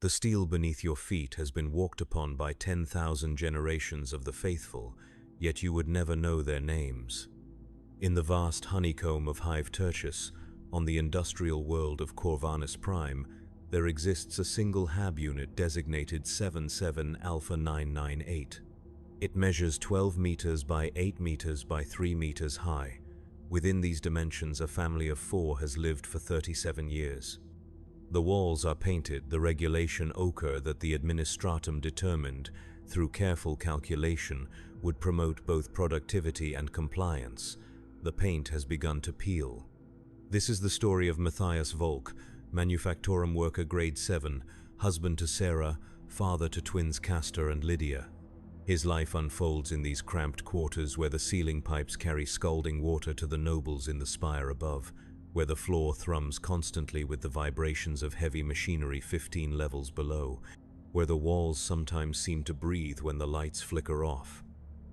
The steel beneath your feet has been walked upon by 10,000 generations of the faithful, yet you would never know their names. In the vast honeycomb of Hive Tertius, on the industrial world of Corvinus Prime, there exists a single HAB unit designated 77 Alpha 998. It measures 12 meters by 8 meters by 3 meters high. Within these dimensions, a family of 4 has lived for 37 years. The walls are painted the regulation ochre that the administratum determined, through careful calculation, would promote both productivity and compliance. The paint has begun to peel. This is the story of Matthias Volk, manufactorum worker grade 7, husband to Sarah, father to twins Castor and Lydia. His life unfolds in these cramped quarters where the ceiling pipes carry scalding water to the nobles in the spire above, where the floor thrums constantly with the vibrations of heavy machinery 15 levels below, where the walls sometimes seem to breathe when the lights flicker off.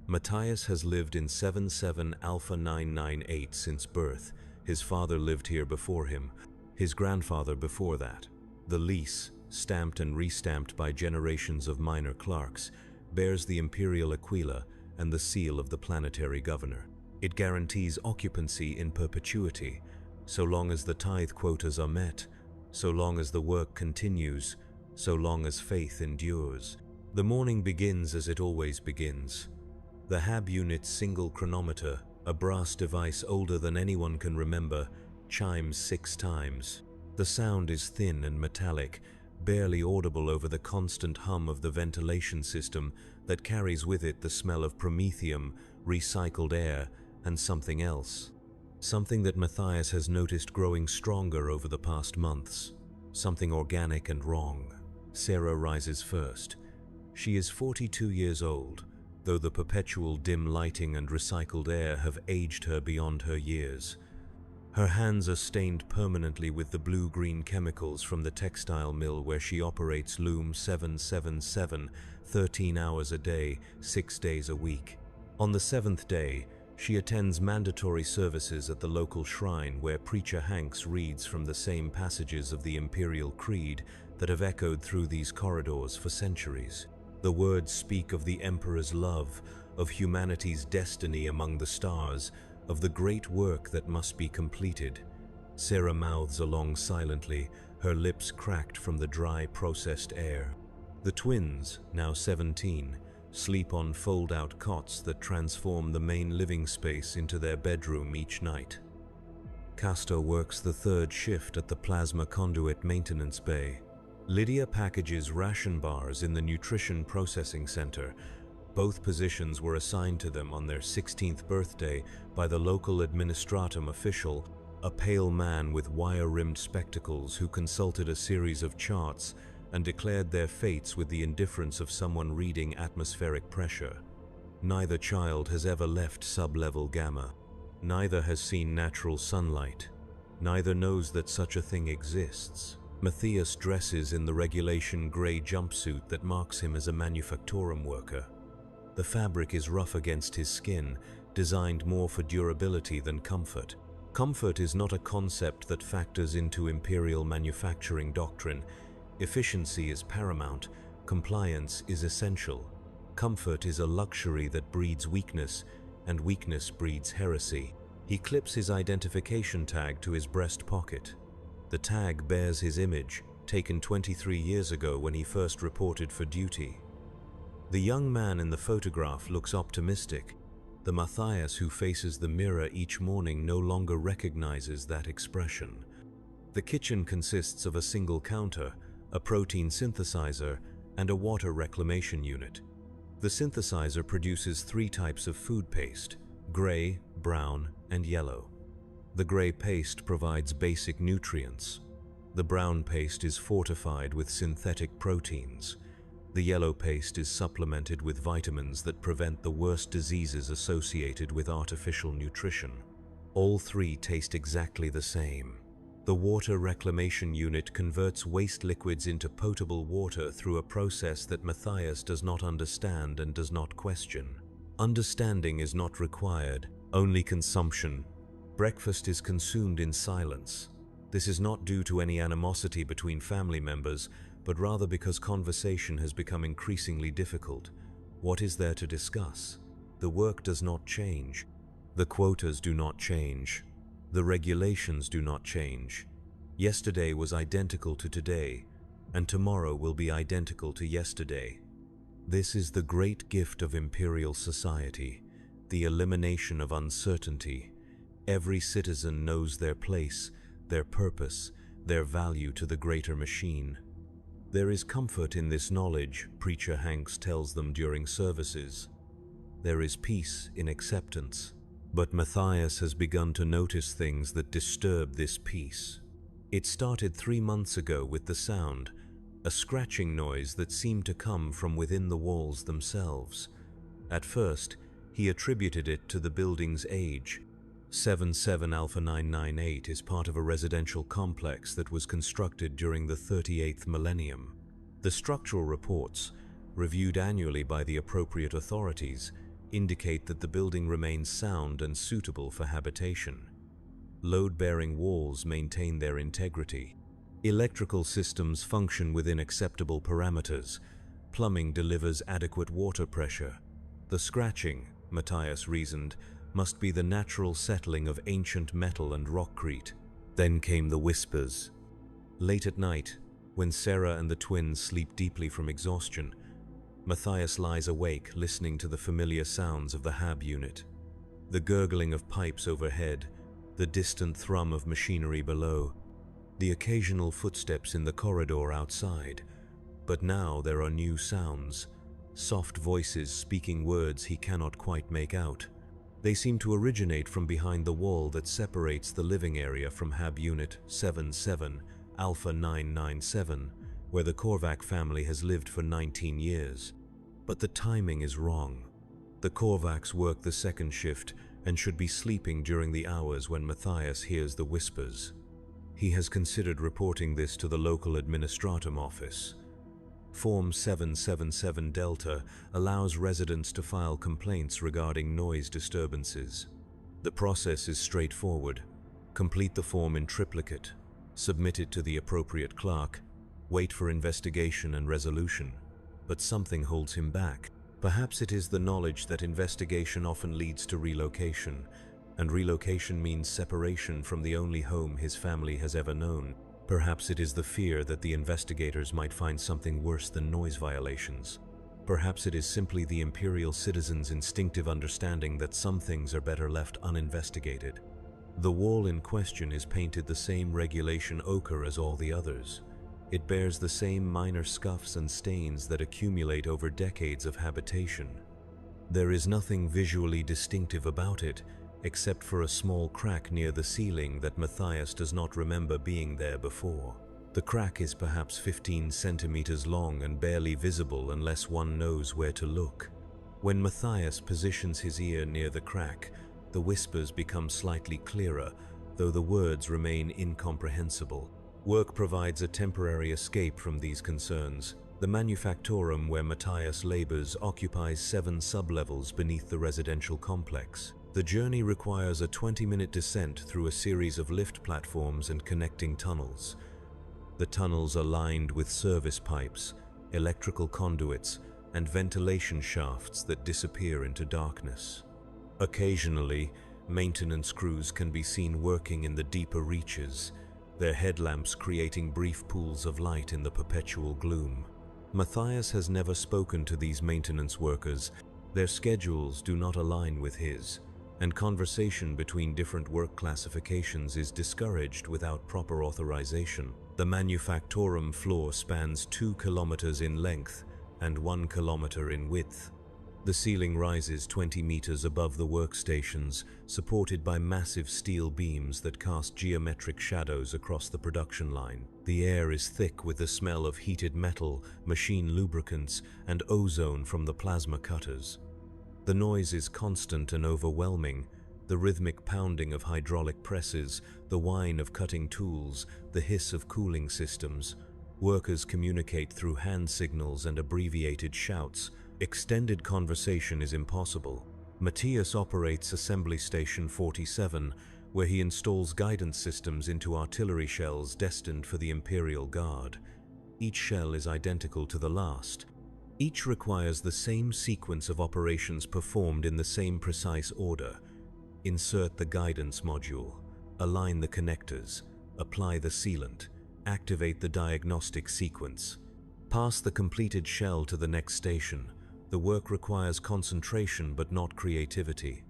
Matthias has lived in 77 Alpha 998 since birth. His father lived here before him, his grandfather before that. The lease, stamped and restamped by generations of minor clerks, bears the Imperial Aquila and the seal of the planetary governor. It guarantees occupancy in perpetuity, so long as the tithe quotas are met, so long as the work continues, so long as faith endures. The morning begins as it always begins. The HAB unit's single chronometer, a brass device older than anyone can remember, chimes 6 times. The sound is thin and metallic, barely audible over the constant hum of the ventilation system that carries with it the smell of promethium, recycled air, and something else. Something that Matthias has noticed growing stronger over the past months. Something organic and wrong. Sarah rises first. She is 42 years old, though the perpetual dim lighting and recycled air have aged her beyond her years. Her hands are stained permanently with the blue-green chemicals from the textile mill where she operates loom 777, 13 hours a day, 6 days a week. On the 7th day, she attends mandatory services at the local shrine where Preacher Hanks reads from the same passages of the Imperial Creed that have echoed through these corridors for centuries. The words speak of the Emperor's love, of humanity's destiny among the stars, of the great work that must be completed. Sarah mouths along silently, her lips cracked from the dry, processed air. The twins, now 17, sleep on fold-out cots that transform the main living space into their bedroom each night. Castor works the 3rd shift at the plasma conduit maintenance bay. Lydia packages ration bars in the nutrition processing center. Both positions were assigned to them on their 16th birthday by the local administratum official, a pale man with wire-rimmed spectacles who consulted a series of charts and declared their fates with the indifference of someone reading atmospheric pressure. Neither child has ever left sub-level gamma. Neither has seen natural sunlight. Neither knows that such a thing exists. Matthias dresses in the regulation gray jumpsuit that marks him as a manufactorum worker. The fabric is rough against his skin, designed more for durability than comfort. Comfort is not a concept that factors into Imperial manufacturing doctrine. Efficiency is paramount, compliance is essential. Comfort is a luxury that breeds weakness, and weakness breeds heresy. He clips his identification tag to his breast pocket. The tag bears his image, taken 23 years ago when he first reported for duty. The young man in the photograph looks optimistic. The Matthias who faces the mirror each morning no longer recognizes that expression. The kitchen consists of a single counter, a protein synthesizer, and a water reclamation unit. The synthesizer produces 3 types of food paste: gray, brown, and yellow. The gray paste provides basic nutrients. The brown paste is fortified with synthetic proteins. The yellow paste is supplemented with vitamins that prevent the worst diseases associated with artificial nutrition. All 3 taste exactly the same. The water reclamation unit converts waste liquids into potable water through a process that Matthias does not understand and does not question. Understanding is not required, only consumption. Breakfast is consumed in silence. This is not due to any animosity between family members, but rather because conversation has become increasingly difficult. What is there to discuss? The work does not change. The quotas do not change. The regulations do not change. Yesterday was identical to today, and tomorrow will be identical to yesterday. This is the great gift of Imperial society, the elimination of uncertainty. Every citizen knows their place, their purpose, their value to the greater machine. There is comfort in this knowledge, Preacher Hanks tells them during services. There is peace in acceptance. But Matthias has begun to notice things that disturb this peace. It started 3 months ago with the sound, a scratching noise that seemed to come from within the walls themselves. At first, he attributed it to the building's age. 77 Alpha 998 is part of a residential complex that was constructed during the 38th millennium. The structural reports, reviewed annually by the appropriate authorities, indicate that the building remains sound and suitable for habitation. Load-bearing walls maintain their integrity. Electrical systems function within acceptable parameters. Plumbing delivers adequate water pressure. The scratching, Matthias reasoned, must be the natural settling of ancient metal and rockcrete. Then came the whispers. Late at night, when Sarah and the twins sleep deeply from exhaustion, Matthias lies awake listening to the familiar sounds of the Hab unit. The gurgling of pipes overhead, the distant thrum of machinery below, the occasional footsteps in the corridor outside. But now there are new sounds, soft voices speaking words he cannot quite make out. They seem to originate from behind the wall that separates the living area from Hab Unit 77 Alpha 997, where the Korvac family has lived for 19 years. But the timing is wrong. The Korvacs work the second shift and should be sleeping during the hours when Matthias hears the whispers. He has considered reporting this to the local administratum office. Form 777 Delta allows residents to file complaints regarding noise disturbances. The process is straightforward. Complete the form in triplicate, submit it to the appropriate clerk, wait for investigation and resolution. But something holds him back. Perhaps it is the knowledge that investigation often leads to relocation, and relocation means separation from the only home his family has ever known. Perhaps it is the fear that the investigators might find something worse than noise violations. Perhaps it is simply the Imperial citizens' instinctive understanding that some things are better left uninvestigated. The wall in question is painted the same regulation ochre as all the others. It bears the same minor scuffs and stains that accumulate over decades of habitation. There is nothing visually distinctive about it, except for a small crack near the ceiling that Matthias does not remember being there before. The crack is perhaps 15 centimeters long and barely visible unless one knows where to look. When Matthias positions his ear near the crack, the whispers become slightly clearer, though the words remain incomprehensible. Work provides a temporary escape from these concerns. The manufactorum where Matthias labors occupies 7 sublevels beneath the residential complex. The journey requires a 20-minute descent through a series of lift platforms and connecting tunnels. The tunnels are lined with service pipes, electrical conduits, and ventilation shafts that disappear into darkness. Occasionally, maintenance crews can be seen working in the deeper reaches, their headlamps creating brief pools of light in the perpetual gloom. Matthias has never spoken to these maintenance workers. Their schedules do not align with his, and conversation between different work classifications is discouraged without proper authorization. The manufactorum floor spans 2 kilometers in length and 1 kilometer in width. The ceiling rises 20 meters above the workstations, supported by massive steel beams that cast geometric shadows across the production line. The air is thick with the smell of heated metal, machine lubricants, and ozone from the plasma cutters. The noise is constant and overwhelming, the rhythmic pounding of hydraulic presses, the whine of cutting tools, the hiss of cooling systems. Workers communicate through hand signals and abbreviated shouts. Extended conversation is impossible. Matthias operates Assembly Station 47, where he installs guidance systems into artillery shells destined for the Imperial Guard. Each shell is identical to the last. Each requires the same sequence of operations performed in the same precise order. Insert the guidance module, align the connectors, apply the sealant, activate the diagnostic sequence. Pass the completed shell to the next station. The work requires concentration but not creativity.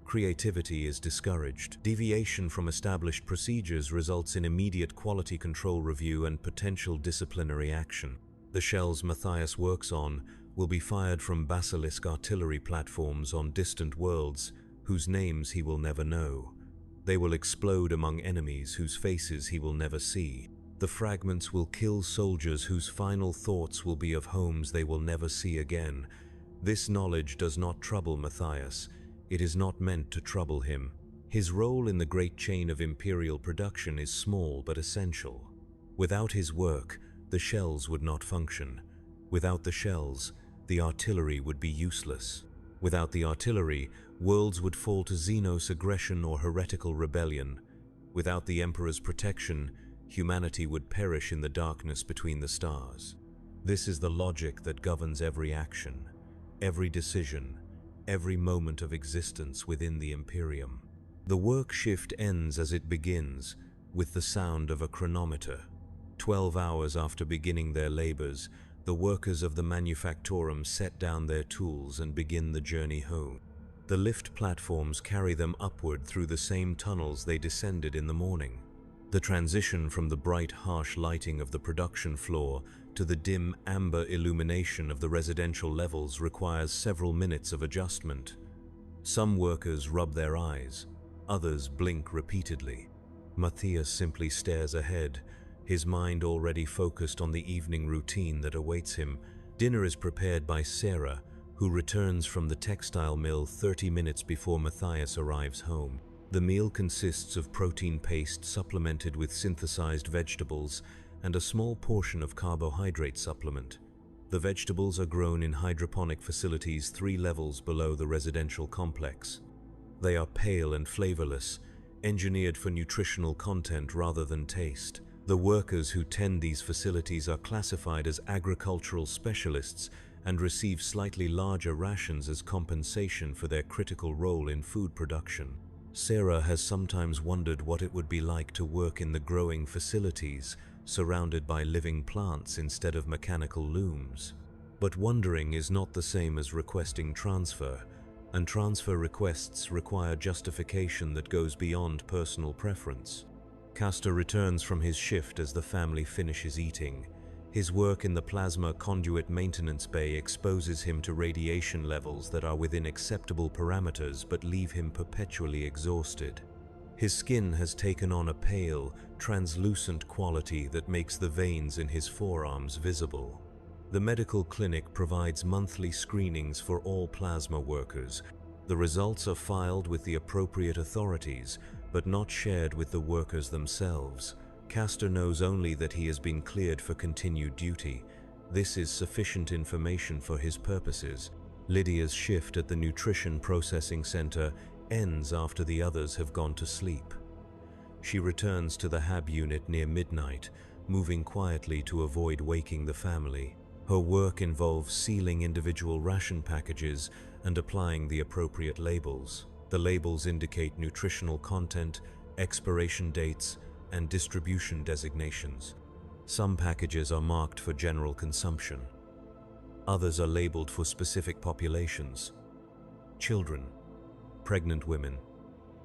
Creativity is discouraged. Deviation from established procedures results in immediate quality control review and potential disciplinary action. The shells Matthias works on will be fired from basilisk artillery platforms on distant worlds whose names he will never know. They will explode among enemies whose faces he will never see. The fragments will kill soldiers whose final thoughts will be of homes they will never see again. This knowledge does not trouble Matthias. It is not meant to trouble him. His role in the great chain of Imperial production is small but essential. Without his work, the shells would not function. Without the shells, the artillery would be useless. Without the artillery, worlds would fall to Xenos aggression or heretical rebellion. Without the Emperor's protection, humanity would perish in the darkness between the stars. This is the logic that governs every action, every decision, every moment of existence within the Imperium. The work shift ends as it begins, with the sound of a chronometer. 12 hours after beginning their labors, the workers of the manufactorum set down their tools and begin the journey home. The lift platforms carry them upward through the same tunnels they descended in the morning. The transition from the bright, harsh lighting of the production floor to the dim, amber illumination of the residential levels requires several minutes of adjustment. Some workers rub their eyes, others blink repeatedly. Matthias simply stares ahead, his mind already focused on the evening routine that awaits him. Dinner is prepared by Sarah, who returns from the textile mill 30 minutes before Matthias arrives home. The meal consists of protein paste supplemented with synthesized vegetables and a small portion of carbohydrate supplement. The vegetables are grown in hydroponic facilities 3 levels below the residential complex. They are pale and flavorless, engineered for nutritional content rather than taste. The workers who tend these facilities are classified as agricultural specialists and receive slightly larger rations as compensation for their critical role in food production. Sarah has sometimes wondered what it would be like to work in the growing facilities, surrounded by living plants instead of mechanical looms. But wondering is not the same as requesting transfer, and transfer requests require justification that goes beyond personal preference. Castor returns from his shift as the family finishes eating. His work in the plasma conduit maintenance bay exposes him to radiation levels that are within acceptable parameters but leave him perpetually exhausted. His skin has taken on a pale, translucent quality that makes the veins in his forearms visible. The medical clinic provides monthly screenings for all plasma workers. The results are filed with the appropriate authorities, but not shared with the workers themselves. Castor knows only that he has been cleared for continued duty. This is sufficient information for his purposes. Lydia's shift at the nutrition processing center ends after the others have gone to sleep. She returns to the HAB unit near midnight, moving quietly to avoid waking the family. Her work involves sealing individual ration packages and applying the appropriate labels. The labels indicate nutritional content, expiration dates, and distribution designations. Some packages are marked for general consumption. Others are labeled for specific populations: children, pregnant women,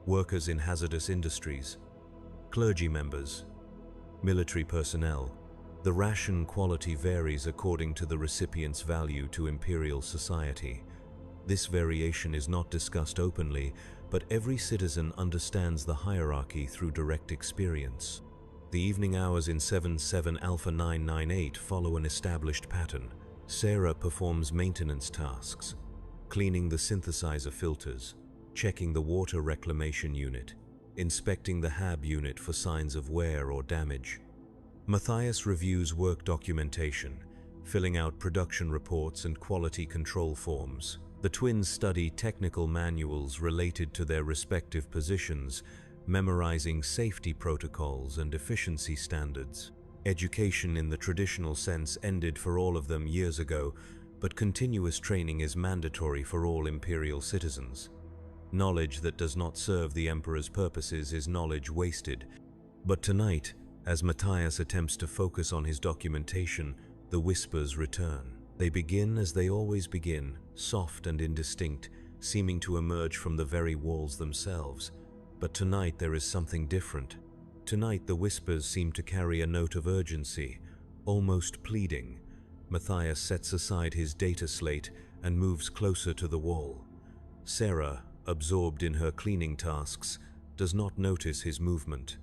workers in hazardous industries, clergy members, military personnel. The ration quality varies according to the recipient's value to Imperial society. This variation is not discussed openly, but every citizen understands the hierarchy through direct experience. The evening hours in 7-7 Alpha 998 follow an established pattern. Sarah performs maintenance tasks, cleaning the synthesizer filters, checking the water reclamation unit, inspecting the HAB unit for signs of wear or damage. Matthias reviews work documentation, filling out production reports and quality control forms. The twins study technical manuals related to their respective positions, memorizing safety protocols and efficiency standards. Education in the traditional sense ended for all of them years ago, but continuous training is mandatory for all Imperial citizens. Knowledge that does not serve the Emperor's purposes is knowledge wasted. But tonight, as Matthias attempts to focus on his documentation, the whispers return. They begin as they always begin, soft and indistinct, seeming to emerge from the very walls themselves. But tonight there is something different. Tonight the whispers seem to carry a note of urgency, almost pleading. Matthias sets aside his data slate and moves closer to the wall. Sarah, absorbed in her cleaning tasks, does not notice his movement.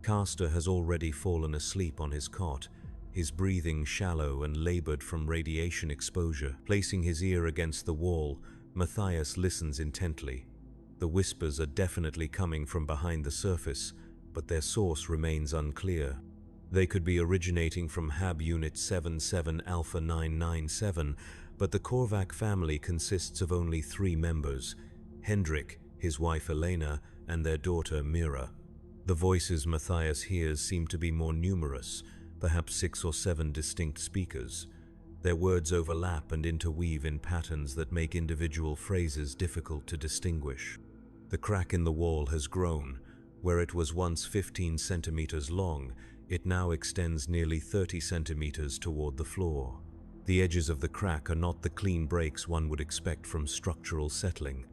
Castor has already fallen asleep on his cot, his breathing shallow and labored from radiation exposure. Placing his ear against the wall, Matthias listens intently. The whispers are definitely coming from behind the surface, but their source remains unclear. They could be originating from Hab Unit 77 Alpha 997, but the Korvac family consists of only 3 members: Hendrik, his wife Elena, and their daughter Mira. The voices Matthias hears seem to be more numerous, perhaps 6 or 7 distinct speakers. Their words overlap and interweave in patterns that make individual phrases difficult to distinguish. The crack in the wall has grown. Where it was once 15 centimeters long, it now extends nearly 30 centimeters toward the floor. The edges of the crack are not the clean breaks one would expect from structural settling.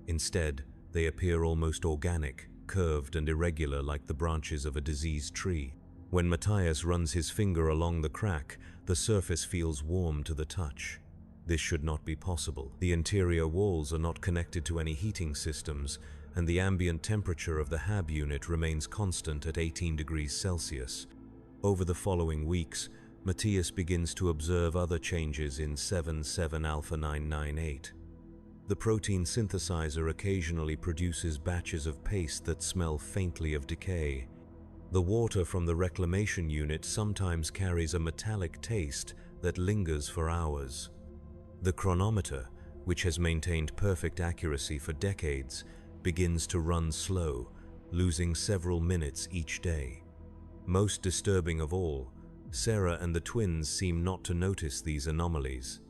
Instead, they appear almost organic, curved and irregular like the branches of a diseased tree. When Matthias runs his finger along the crack, the surface feels warm to the touch. This should not be possible. The interior walls are not connected to any heating systems, and the ambient temperature of the Hab unit remains constant at 18 degrees Celsius. Over the following weeks, Matthias begins to observe other changes in 77 Alpha 998. The protein synthesizer occasionally produces batches of paste that smell faintly of decay. The water from the reclamation unit sometimes carries a metallic taste that lingers for hours. The chronometer, which has maintained perfect accuracy for decades, begins to run slow, losing several minutes each day. Most disturbing of all, Sarah and the twins seem not to notice these anomalies.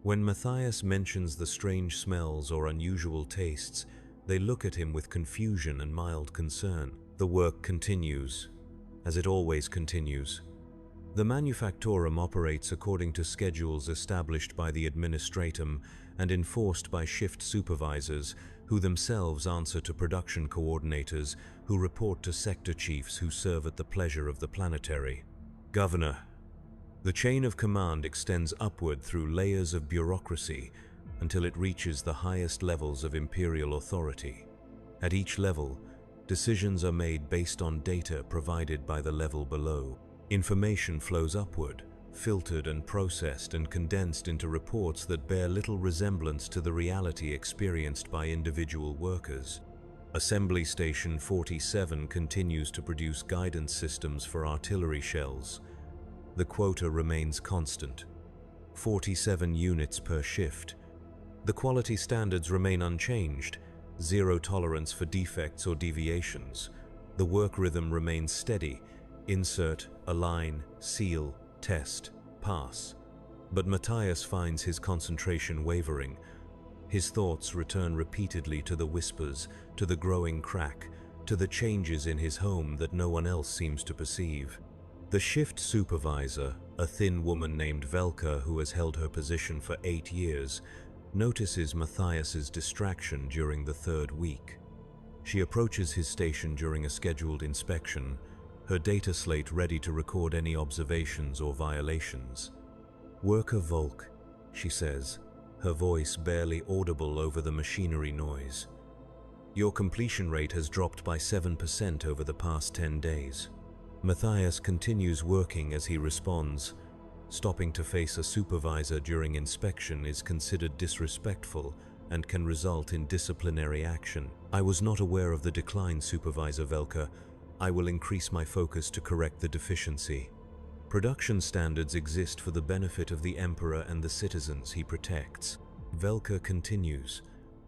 When Matthias mentions the strange smells or unusual tastes, they look at him with confusion and mild concern. The work continues, as it always continues. The Manufactorum operates according to schedules established by the Administratum and enforced by shift supervisors, who themselves answer to production coordinators who report to sector chiefs who serve at the pleasure of the planetary. Governor. The chain of command extends upward through layers of bureaucracy until it reaches the highest levels of imperial authority. At each level, decisions are made based on data provided by the level below. Information flows upward, filtered and processed and condensed into reports that bear little resemblance to the reality experienced by individual workers. Assembly Station 47 continues to produce guidance systems for artillery shells. The quota remains constant, 47 units per shift. The quality standards remain unchanged, 0 tolerance for defects or deviations. The work rhythm remains steady: insert, align, seal, test, pass. But Matthias finds his concentration wavering. His thoughts return repeatedly to the whispers, to the growing crack, to the changes in his home that no one else seems to perceive. The shift supervisor, a thin woman named Velka who has held her position for 8 years, notices Matthias's distraction during the 3rd week. She approaches his station during a scheduled inspection, her data slate ready to record any observations or violations. "Worker Volk," she says, her voice barely audible over the machinery noise. "Your completion rate has dropped by 7% over the past 10 days. Matthias continues working as he responds. Stopping to face a supervisor during inspection is considered disrespectful and can result in disciplinary action. "I was not aware of the decline, Supervisor Velka. I will increase my focus to correct the deficiency." Production standards exist for the benefit of the Emperor and the citizens he protects. Velka continues.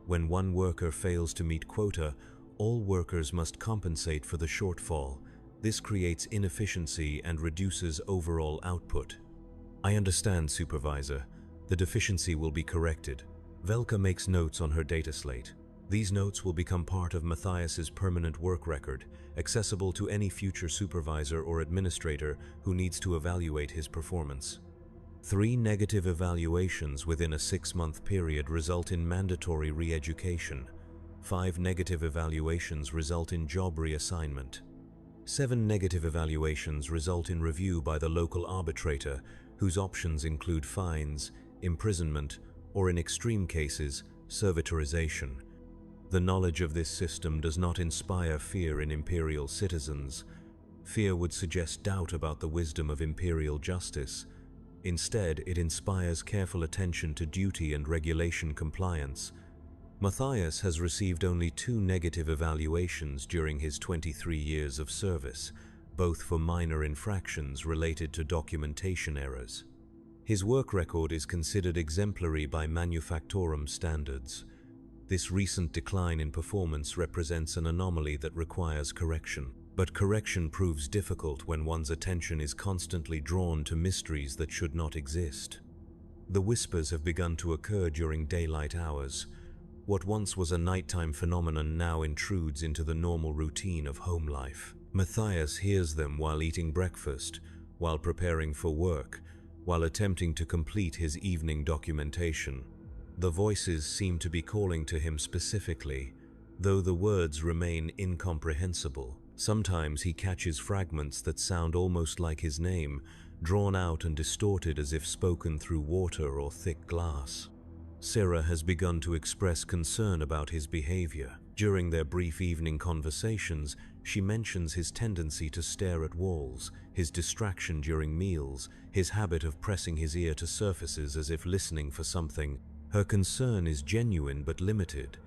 When one worker fails to meet quota, all workers must compensate for the shortfall. This creates inefficiency and reduces overall output. I understand, Supervisor. The deficiency will be corrected. Velka makes notes on her data slate. These notes will become part of Matthias's permanent work record, accessible to any future supervisor or administrator who needs to evaluate his performance. 3 negative evaluations within a 6-month period result in mandatory re-education. 5 negative evaluations result in job reassignment. 7 negative evaluations result in review by the local arbitrator, whose options include fines, imprisonment, or in extreme cases, servitorization. The knowledge of this system does not inspire fear in Imperial citizens. Fear would suggest doubt about the wisdom of Imperial justice. Instead, it inspires careful attention to duty and regulation compliance. Matthias has received only 2 negative evaluations during his 23 years of service, both for minor infractions related to documentation errors. His work record is considered exemplary by Manufactorum standards. This recent decline in performance represents an anomaly that requires correction. But correction proves difficult when one's attention is constantly drawn to mysteries that should not exist. The whispers have begun to occur during daylight hours. What once was a nighttime phenomenon now intrudes into the normal routine of home life. Matthias hears them while eating breakfast, while preparing for work, while attempting to complete his evening documentation. The voices seem to be calling to him specifically, though the words remain incomprehensible. Sometimes he catches fragments that sound almost like his name, drawn out and distorted as if spoken through water or thick glass. Sarah has begun to express concern about his behavior. During their brief evening conversations, she mentions his tendency to stare at walls, his distraction during meals, his habit of pressing his ear to surfaces as if listening for something. Her concern is genuine but limited.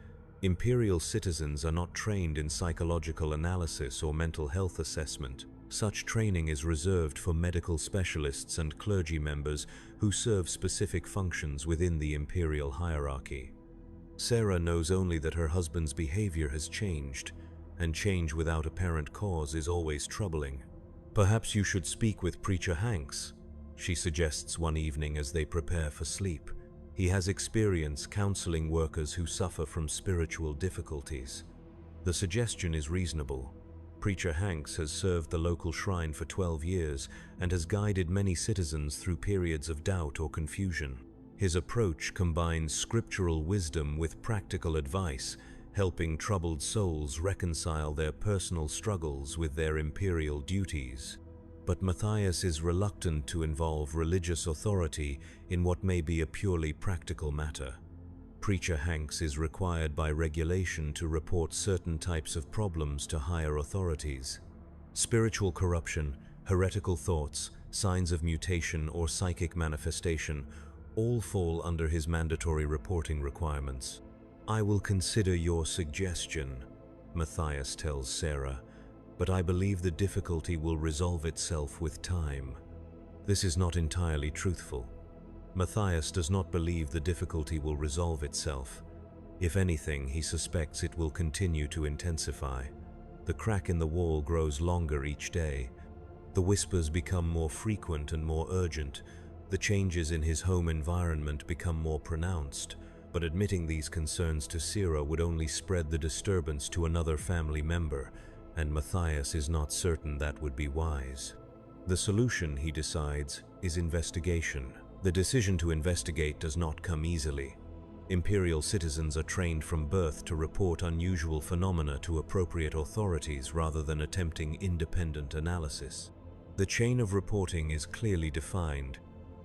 Imperial citizens are not trained in psychological analysis or mental health assessment. Such training is reserved for medical specialists and clergy members who serve specific functions within the Imperial hierarchy. Sarah knows only that her husband's behavior has changed, and change without apparent cause is always troubling. "Perhaps you should speak with Preacher Hanks," she suggests one evening as they prepare for sleep. He has experience counseling workers who suffer from spiritual difficulties. The suggestion is reasonable. Preacher Hanks has served the local shrine for 12 years and has guided many citizens through periods of doubt or confusion. His approach combines scriptural wisdom with practical advice, helping troubled souls reconcile their personal struggles with their imperial duties. But Matthias is reluctant to involve religious authority in what may be a purely practical matter. Preacher Hanks is required by regulation to report certain types of problems to higher authorities. Spiritual corruption, heretical thoughts, signs of mutation or psychic manifestation all fall under his mandatory reporting requirements. "I will consider your suggestion," Matthias tells Sarah, "but I believe the difficulty will resolve itself with time." This is not entirely truthful. Matthias does not believe the difficulty will resolve itself. If anything, he suspects it will continue to intensify. The crack in the wall grows longer each day. The whispers become more frequent and more urgent. The changes in his home environment become more pronounced. But admitting these concerns to Sarah would only spread the disturbance to another family member, and Matthias is not certain that would be wise. The solution, he decides, is investigation. The decision to investigate does not come easily. Imperial citizens are trained from birth to report unusual phenomena to appropriate authorities rather than attempting independent analysis. The chain of reporting is clearly defined.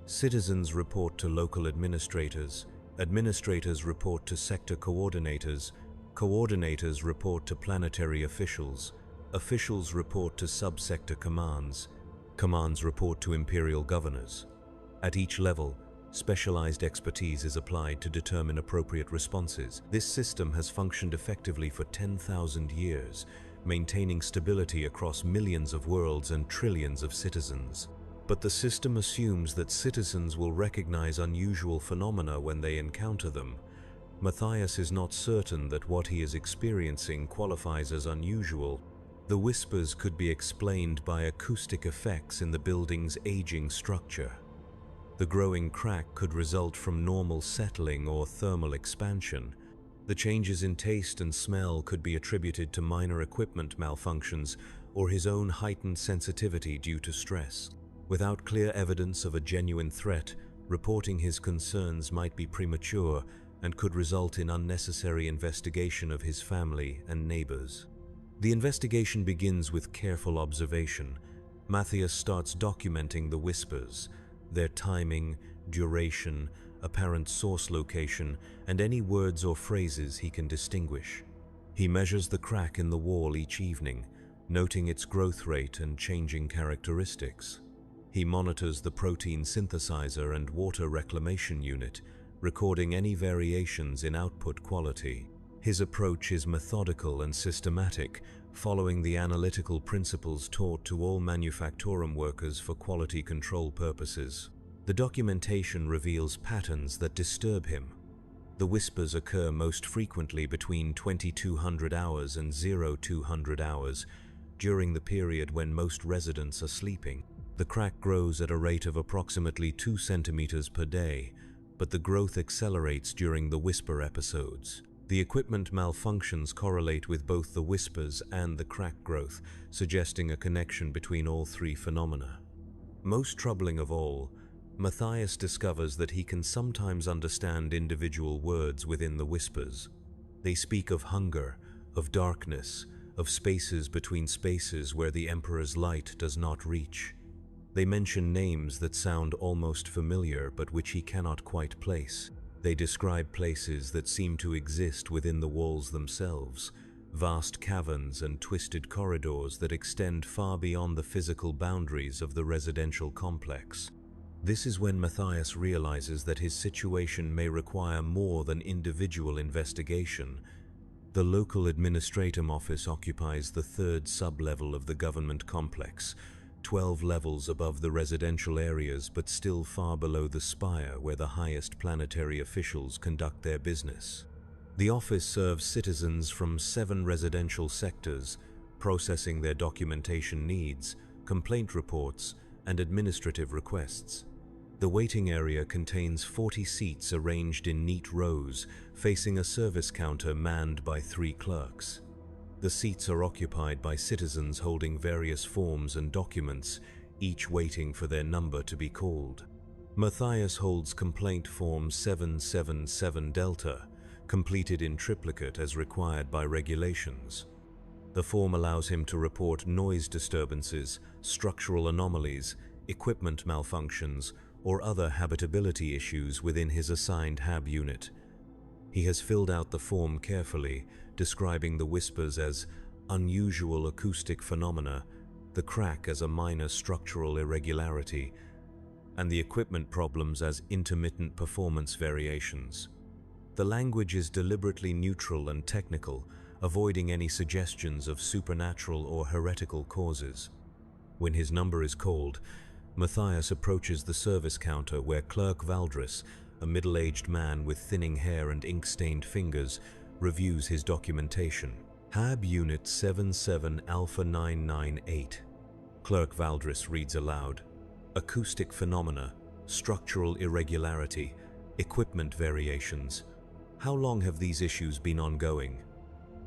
Citizens report to local administrators, administrators report to sector coordinators, coordinators report to planetary officials, officials report to subsector commands, commands report to imperial governors. At each level, specialized expertise is applied to determine appropriate responses. This system has functioned effectively for 10,000 years, maintaining stability across millions of worlds and trillions of citizens. But the system assumes that citizens will recognize unusual phenomena when they encounter them. Matthias is not certain that what he is experiencing qualifies as unusual. The whispers could be explained by acoustic effects in the building's aging structure. The growing crack could result from normal settling or thermal expansion. The changes in taste and smell could be attributed to minor equipment malfunctions or his own heightened sensitivity due to stress. Without clear evidence of a genuine threat, reporting his concerns might be premature and could result in unnecessary investigation of his family and neighbors. The investigation begins with careful observation. Matthias starts documenting the whispers, their timing, duration, apparent source location, and any words or phrases he can distinguish. He measures the crack in the wall each evening, noting its growth rate and changing characteristics. He monitors the protein synthesizer and water reclamation unit, recording any variations in output quality. His approach is methodical and systematic, following the analytical principles taught to all manufactorum workers for quality control purposes. The documentation reveals patterns that disturb him. The whispers occur most frequently between 2200 hours and 0200 hours, during the period when most residents are sleeping. The crack grows at a rate of approximately 2 centimeters per day, but the growth accelerates during the whisper episodes. The equipment malfunctions correlate with both the whispers and the crack growth, suggesting a connection between all three phenomena. Most troubling of all, Matthias discovers that he can sometimes understand individual words within the whispers. They speak of hunger, of darkness, of spaces between spaces where the Emperor's light does not reach. They mention names that sound almost familiar but which he cannot quite place. They describe places that seem to exist within the walls themselves, vast caverns and twisted corridors that extend far beyond the physical boundaries of the residential complex. This is when Matthias realizes that his situation may require more than individual investigation. The local administratum office occupies the third sub-level of the government complex, 12 levels above the residential areas but still far below the spire where the highest planetary officials conduct their business. The office serves citizens from 7 residential sectors, processing their documentation needs, complaint reports, and administrative requests. The waiting area contains 40 seats arranged in neat rows, facing a service counter manned by 3 clerks. The seats are occupied by citizens holding various forms and documents, each waiting for their number to be called. Matthias holds complaint form 777 Delta, completed in triplicate as required by regulations. The form allows him to report noise disturbances, structural anomalies, equipment malfunctions, or other habitability issues within his assigned HAB unit. He has filled out the form carefully, describing the whispers as unusual acoustic phenomena, the crack as a minor structural irregularity, and the equipment problems as intermittent performance variations. The language is deliberately neutral and technical, avoiding any suggestions of supernatural or heretical causes. When his number is called, Matthias approaches the service counter where Clerk Valdris, a middle-aged man with thinning hair and ink-stained fingers, reviews his documentation. HAB Unit 77 Alpha 998. Clerk Valdris reads aloud. Acoustic phenomena, structural irregularity, equipment variations. How long have these issues been ongoing?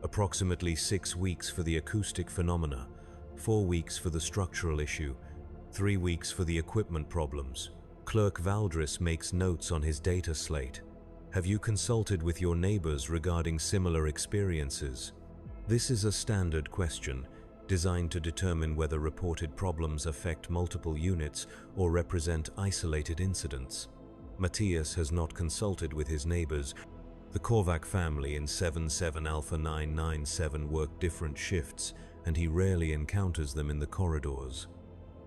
Approximately 6 weeks for the acoustic phenomena, 4 weeks for the structural issue, 3 weeks for the equipment problems. Clerk Valdris makes notes on his data slate. Have you consulted with your neighbors regarding similar experiences? This is a standard question, designed to determine whether reported problems affect multiple units or represent isolated incidents. Matthias has not consulted with his neighbors. The Korvac family in 77 Alpha 997 work different shifts, and he rarely encounters them in the corridors.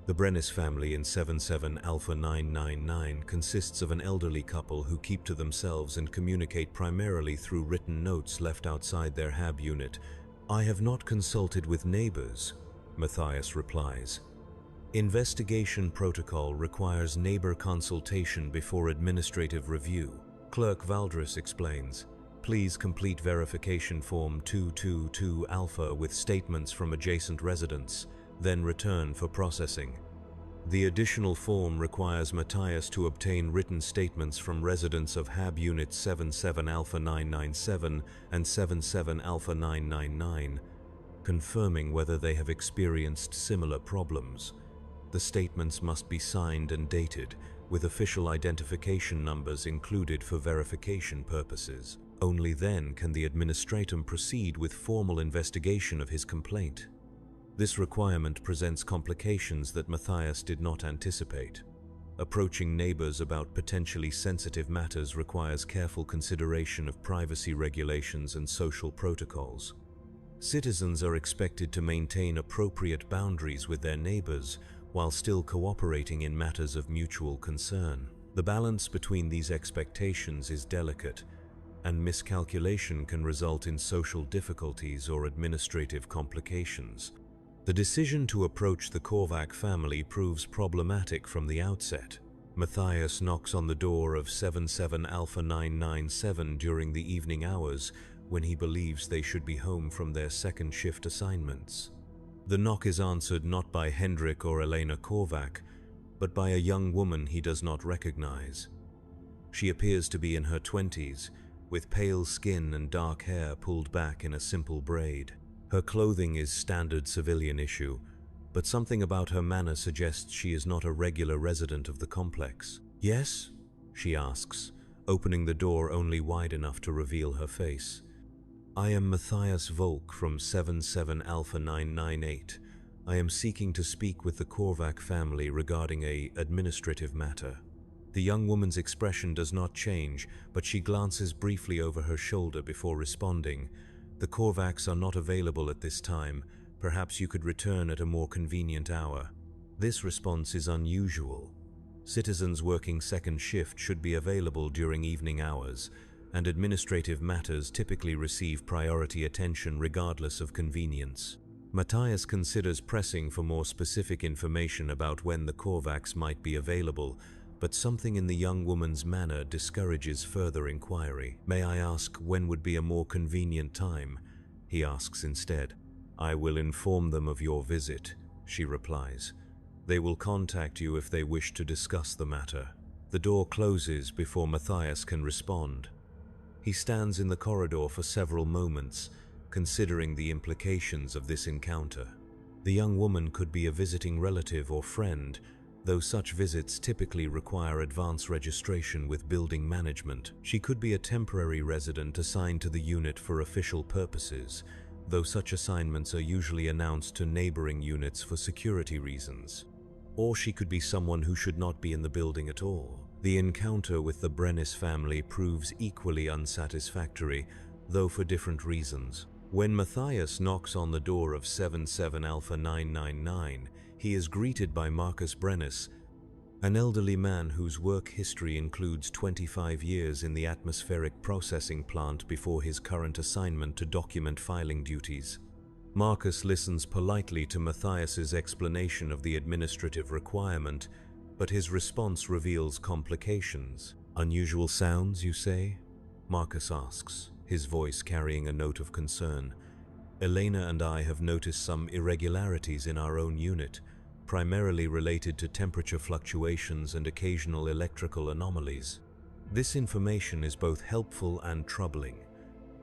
The Brennis family in 77 Alpha 999 consists of an elderly couple who keep to themselves and communicate primarily through written notes left outside their HAB unit. I have not consulted with neighbors, Matthias replies. Investigation protocol requires neighbor consultation before administrative review. Clerk Valdris explains. Please complete verification form 222 Alpha with statements from adjacent residents, then return for processing. The additional form requires Matthias to obtain written statements from residents of HAB Units 77 Alpha 997 and 77 Alpha 999, confirming whether they have experienced similar problems. The statements must be signed and dated, with official identification numbers included for verification purposes. Only then can the administratum proceed with formal investigation of his complaint. This requirement presents complications that Matthias did not anticipate. Approaching neighbors about potentially sensitive matters requires careful consideration of privacy regulations and social protocols. Citizens are expected to maintain appropriate boundaries with their neighbors while still cooperating in matters of mutual concern. The balance between these expectations is delicate, and miscalculation can result in social difficulties or administrative complications. The decision to approach the Korvac family proves problematic from the outset. Matthias knocks on the door of 77 Alpha 997 during the evening hours when he believes they should be home from their second shift assignments. The knock is answered not by Hendrik or Elena Korvac, but by a young woman he does not recognize. She appears to be in her 20s, with pale skin and dark hair pulled back in a simple braid. Her clothing is standard civilian issue, but something about her manner suggests she is not a regular resident of the complex. "Yes?" she asks, opening the door only wide enough to reveal her face. "I am Matthias Volk from 77 Alpha 998. I am seeking to speak with the Korvac family regarding an administrative matter." The young woman's expression does not change, but she glances briefly over her shoulder before responding. "The Korvacs are not available at this time. Perhaps you could return at a more convenient hour." This response is unusual. Citizens working second shift should be available during evening hours, and administrative matters typically receive priority attention regardless of convenience. Matthias considers pressing for more specific information about when the Korvacs might be available, but something in the young woman's manner discourages further inquiry. "May I ask when would be a more convenient time?" he asks instead. "I will inform them of your visit," she replies. "They will contact you if they wish to discuss the matter." The door closes before Matthias can respond. He stands in the corridor for several moments, considering the implications of this encounter. The young woman could be a visiting relative or friend, though such visits typically require advance registration with building management. She could be a temporary resident assigned to the unit for official purposes, though such assignments are usually announced to neighboring units for security reasons. Or she could be someone who should not be in the building at all. The encounter with the Brennis family proves equally unsatisfactory, though for different reasons. When Matthias knocks on the door of 77 Alpha 999, he is greeted by Marcus Brennis, an elderly man whose work history includes 25 years in the atmospheric processing plant before his current assignment to document filing duties. Marcus listens politely to Matthias's explanation of the administrative requirement, but his response reveals complications. "Unusual sounds, you say?" Marcus asks, his voice carrying a note of concern. "Elena and I have noticed some irregularities in our own unit, primarily related to temperature fluctuations and occasional electrical anomalies." This information is both helpful and troubling.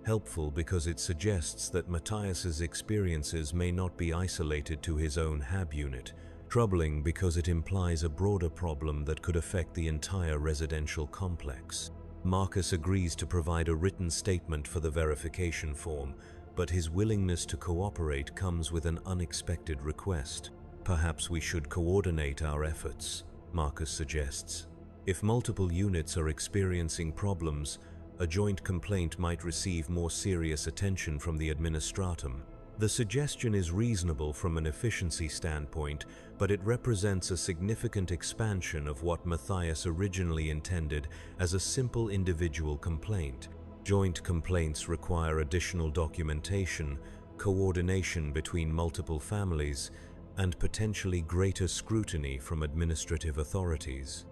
Helpful because it suggests that Matthias's experiences may not be isolated to his own HAB unit. Troubling because it implies a broader problem that could affect the entire residential complex. Marcus agrees to provide a written statement for the verification form, but his willingness to cooperate comes with an unexpected request. "Perhaps we should coordinate our efforts," Marcus suggests. "If multiple units are experiencing problems, a joint complaint might receive more serious attention from the administratum." The suggestion is reasonable from an efficiency standpoint, but it represents a significant expansion of what Matthias originally intended as a simple individual complaint. Joint complaints require additional documentation, coordination between multiple families, and potentially greater scrutiny from administrative authorities.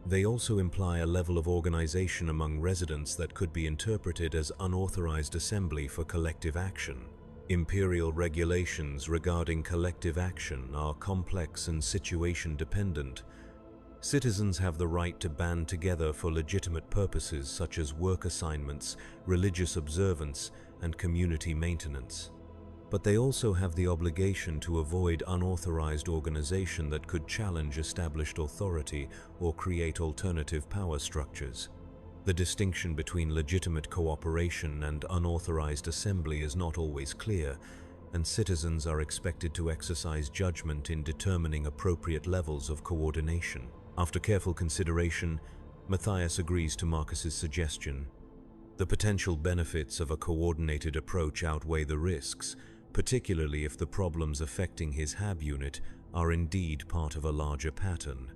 They also imply a level of organization among residents that could be interpreted as unauthorized assembly for collective action. Imperial regulations regarding collective action are complex and situation-dependent. Citizens have the right to band together for legitimate purposes such as work assignments, religious observance, and community maintenance. But they also have the obligation to avoid unauthorized organization that could challenge established authority or create alternative power structures. The distinction between legitimate cooperation and unauthorized assembly is not always clear, and citizens are expected to exercise judgment in determining appropriate levels of coordination. After careful consideration, Matthias agrees to Marcus's suggestion. The potential benefits of a coordinated approach outweigh the risks, particularly if the problems affecting his HAB unit are indeed part of a larger pattern.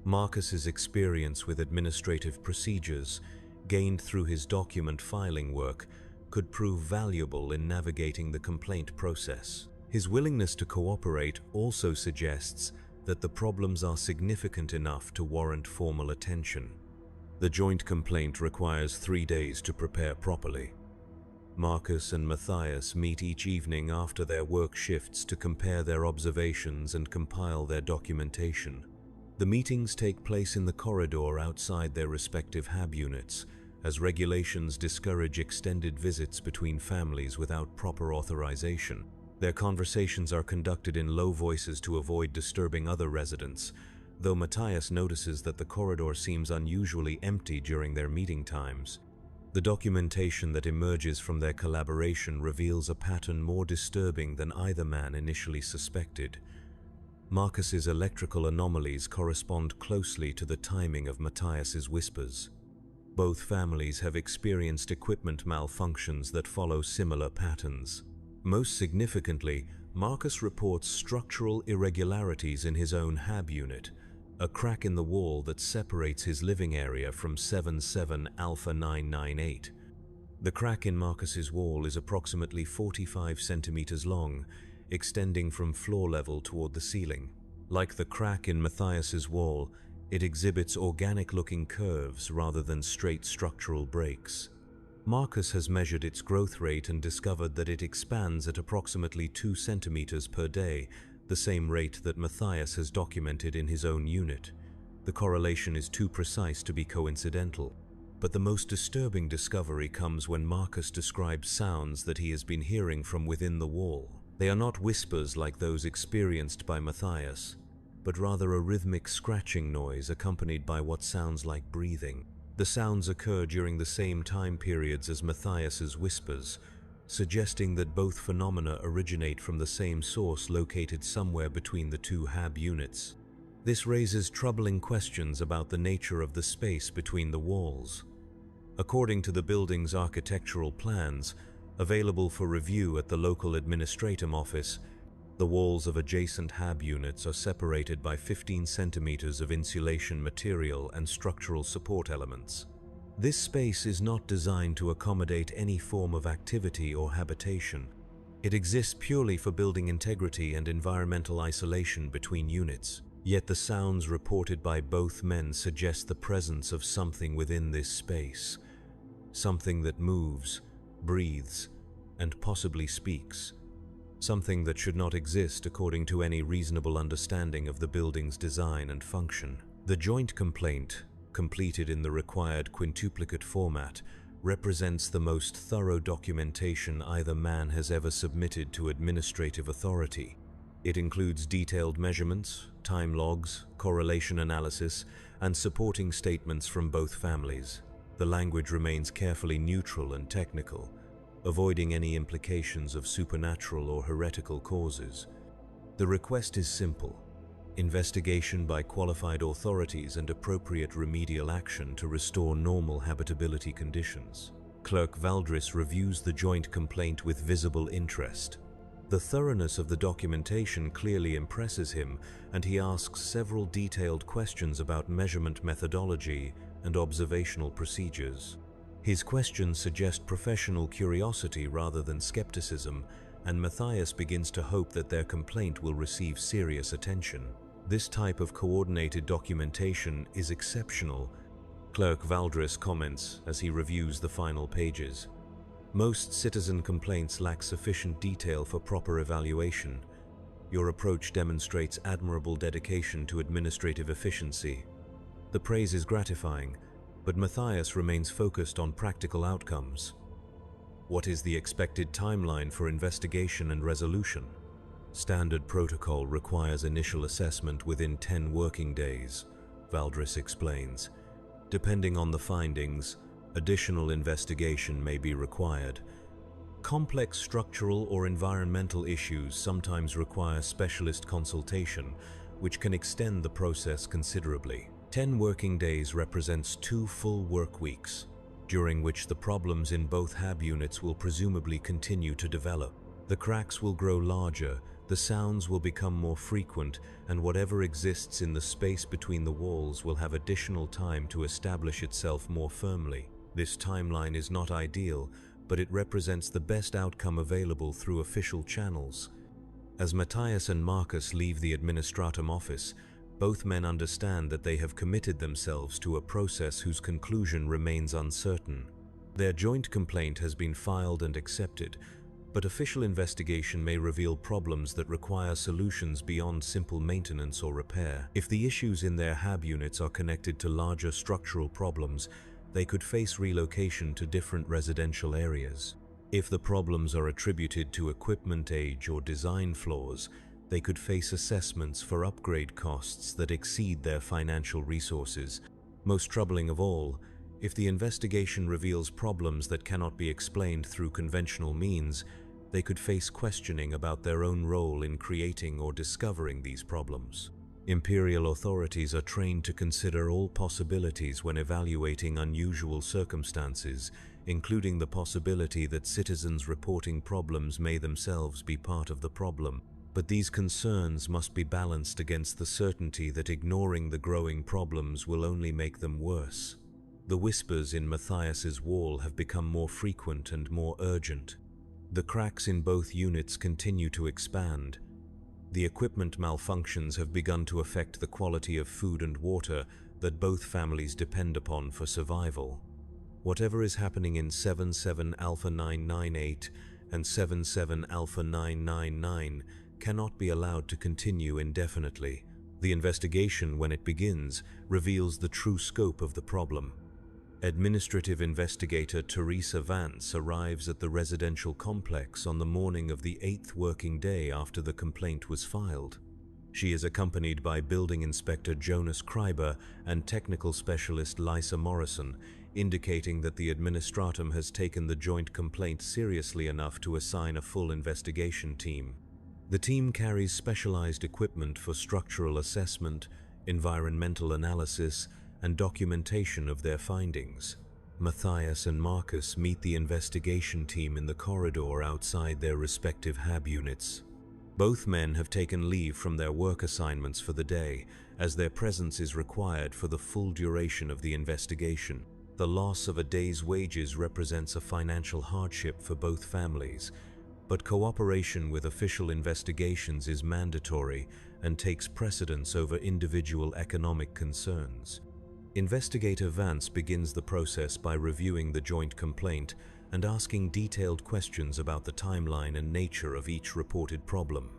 Marcus's experience with administrative procedures, gained through his document filing work, could prove valuable in navigating the complaint process. His willingness to cooperate also suggests that the problems are significant enough to warrant formal attention. The joint complaint requires 3 days to prepare properly. Marcus and Matthias meet each evening after their work shifts to compare their observations and compile their documentation. The meetings take place in the corridor outside their respective HAB units, as regulations discourage extended visits between families without proper authorization. Their conversations are conducted in low voices to avoid disturbing other residents, though Matthias notices that the corridor seems unusually empty during their meeting times. The documentation that emerges from their collaboration reveals a pattern more disturbing than either man initially suspected. Marcus's electrical anomalies correspond closely to the timing of Matthias's whispers. Both families have experienced equipment malfunctions that follow similar patterns. Most significantly, Marcus reports structural irregularities in his own HAB unit, a crack in the wall that separates his living area from 77 Alpha 998. The crack in Marcus's wall is approximately 45 centimeters long, extending from floor level toward the ceiling. Like the crack in Matthias's wall, it exhibits organic-looking curves rather than straight structural breaks. Marcus has measured its growth rate and discovered that it expands at approximately 2 centimeters per day, the same rate that Matthias has documented in his own unit. The correlation is too precise to be coincidental. But the most disturbing discovery comes when Marcus describes sounds that he has been hearing from within the wall. They are not whispers like those experienced by Matthias, but rather a rhythmic scratching noise accompanied by what sounds like breathing. The sounds occur during the same time periods as Matthias's whispers, suggesting that both phenomena originate from the same source located somewhere between the two HAB units. This raises troubling questions about the nature of the space between the walls. According to the building's architectural plans, available for review at the local administratum office, the walls of adjacent HAB units are separated by 15 centimeters of insulation material and structural support elements. This space is not designed to accommodate any form of activity or habitation. It exists purely for building integrity and environmental isolation between units. Yet the sounds reported by both men suggest the presence of something within this space. Something that moves, breathes, and possibly speaks. Something that should not exist according to any reasonable understanding of the building's design and function. The joint complaint, completed in the required quintuplicate format, represents the most thorough documentation either man has ever submitted to administrative authority. It includes detailed measurements, time logs, correlation analysis, and supporting statements from both families. The language remains carefully neutral and technical, avoiding any implications of supernatural or heretical causes. The request is simple: investigation by qualified authorities and appropriate remedial action to restore normal habitability conditions. Clerk Valdris reviews the joint complaint with visible interest. The thoroughness of the documentation clearly impresses him, and he asks several detailed questions about measurement methodology and observational procedures. His questions suggest professional curiosity rather than skepticism, and Matthias begins to hope that their complaint will receive serious attention. This type of coordinated documentation is exceptional, Clerk Valdris comments as he reviews the final pages. Most citizen complaints lack sufficient detail for proper evaluation. Your approach demonstrates admirable dedication to administrative efficiency. The praise is gratifying, but Matthias remains focused on practical outcomes. What is the expected timeline for investigation and resolution? Standard protocol requires initial assessment within 10 working days, Valdris explains. Depending on the findings, additional investigation may be required. Complex structural or environmental issues sometimes require specialist consultation, which can extend the process considerably. 10 working days represents 2 full work weeks, during which the problems in both HAB units will presumably continue to develop. The cracks will grow larger, the sounds will become more frequent, and whatever exists in the space between the walls will have additional time to establish itself more firmly. This timeline is not ideal, but it represents the best outcome available through official channels. As Matthias and Marcus leave the administratum office, both men understand that they have committed themselves to a process whose conclusion remains uncertain. Their joint complaint has been filed and accepted, but official investigation may reveal problems that require solutions beyond simple maintenance or repair. If the issues in their HAB units are connected to larger structural problems, they could face relocation to different residential areas. If the problems are attributed to equipment age or design flaws, they could face assessments for upgrade costs that exceed their financial resources. Most troubling of all, if the investigation reveals problems that cannot be explained through conventional means, they could face questioning about their own role in creating or discovering these problems. Imperial authorities are trained to consider all possibilities when evaluating unusual circumstances, including the possibility that citizens reporting problems may themselves be part of the problem. But these concerns must be balanced against the certainty that ignoring the growing problems will only make them worse. The whispers in Matthias's wall have become more frequent and more urgent. The cracks in both units continue to expand. The equipment malfunctions have begun to affect the quality of food and water that both families depend upon for survival. Whatever is happening in 77 Alpha 998 and 77 Alpha 999 cannot be allowed to continue indefinitely. The investigation, when it begins, reveals the true scope of the problem. Administrative investigator Teresa Vance arrives at the residential complex on the morning of the 8th working day after the complaint was filed. She is accompanied by Building Inspector Jonas Kreiber and Technical Specialist Lisa Morrison, indicating that the administratum has taken the joint complaint seriously enough to assign a full investigation team. The team carries specialized equipment for structural assessment, environmental analysis, and documentation of their findings. Matthias and Marcus meet the investigation team in the corridor outside their respective HAB units. Both men have taken leave from their work assignments for the day, as their presence is required for the full duration of the investigation. The loss of a day's wages represents a financial hardship for both families, but cooperation with official investigations is mandatory and takes precedence over individual economic concerns. Investigator Vance begins the process by reviewing the joint complaint and asking detailed questions about the timeline and nature of each reported problem.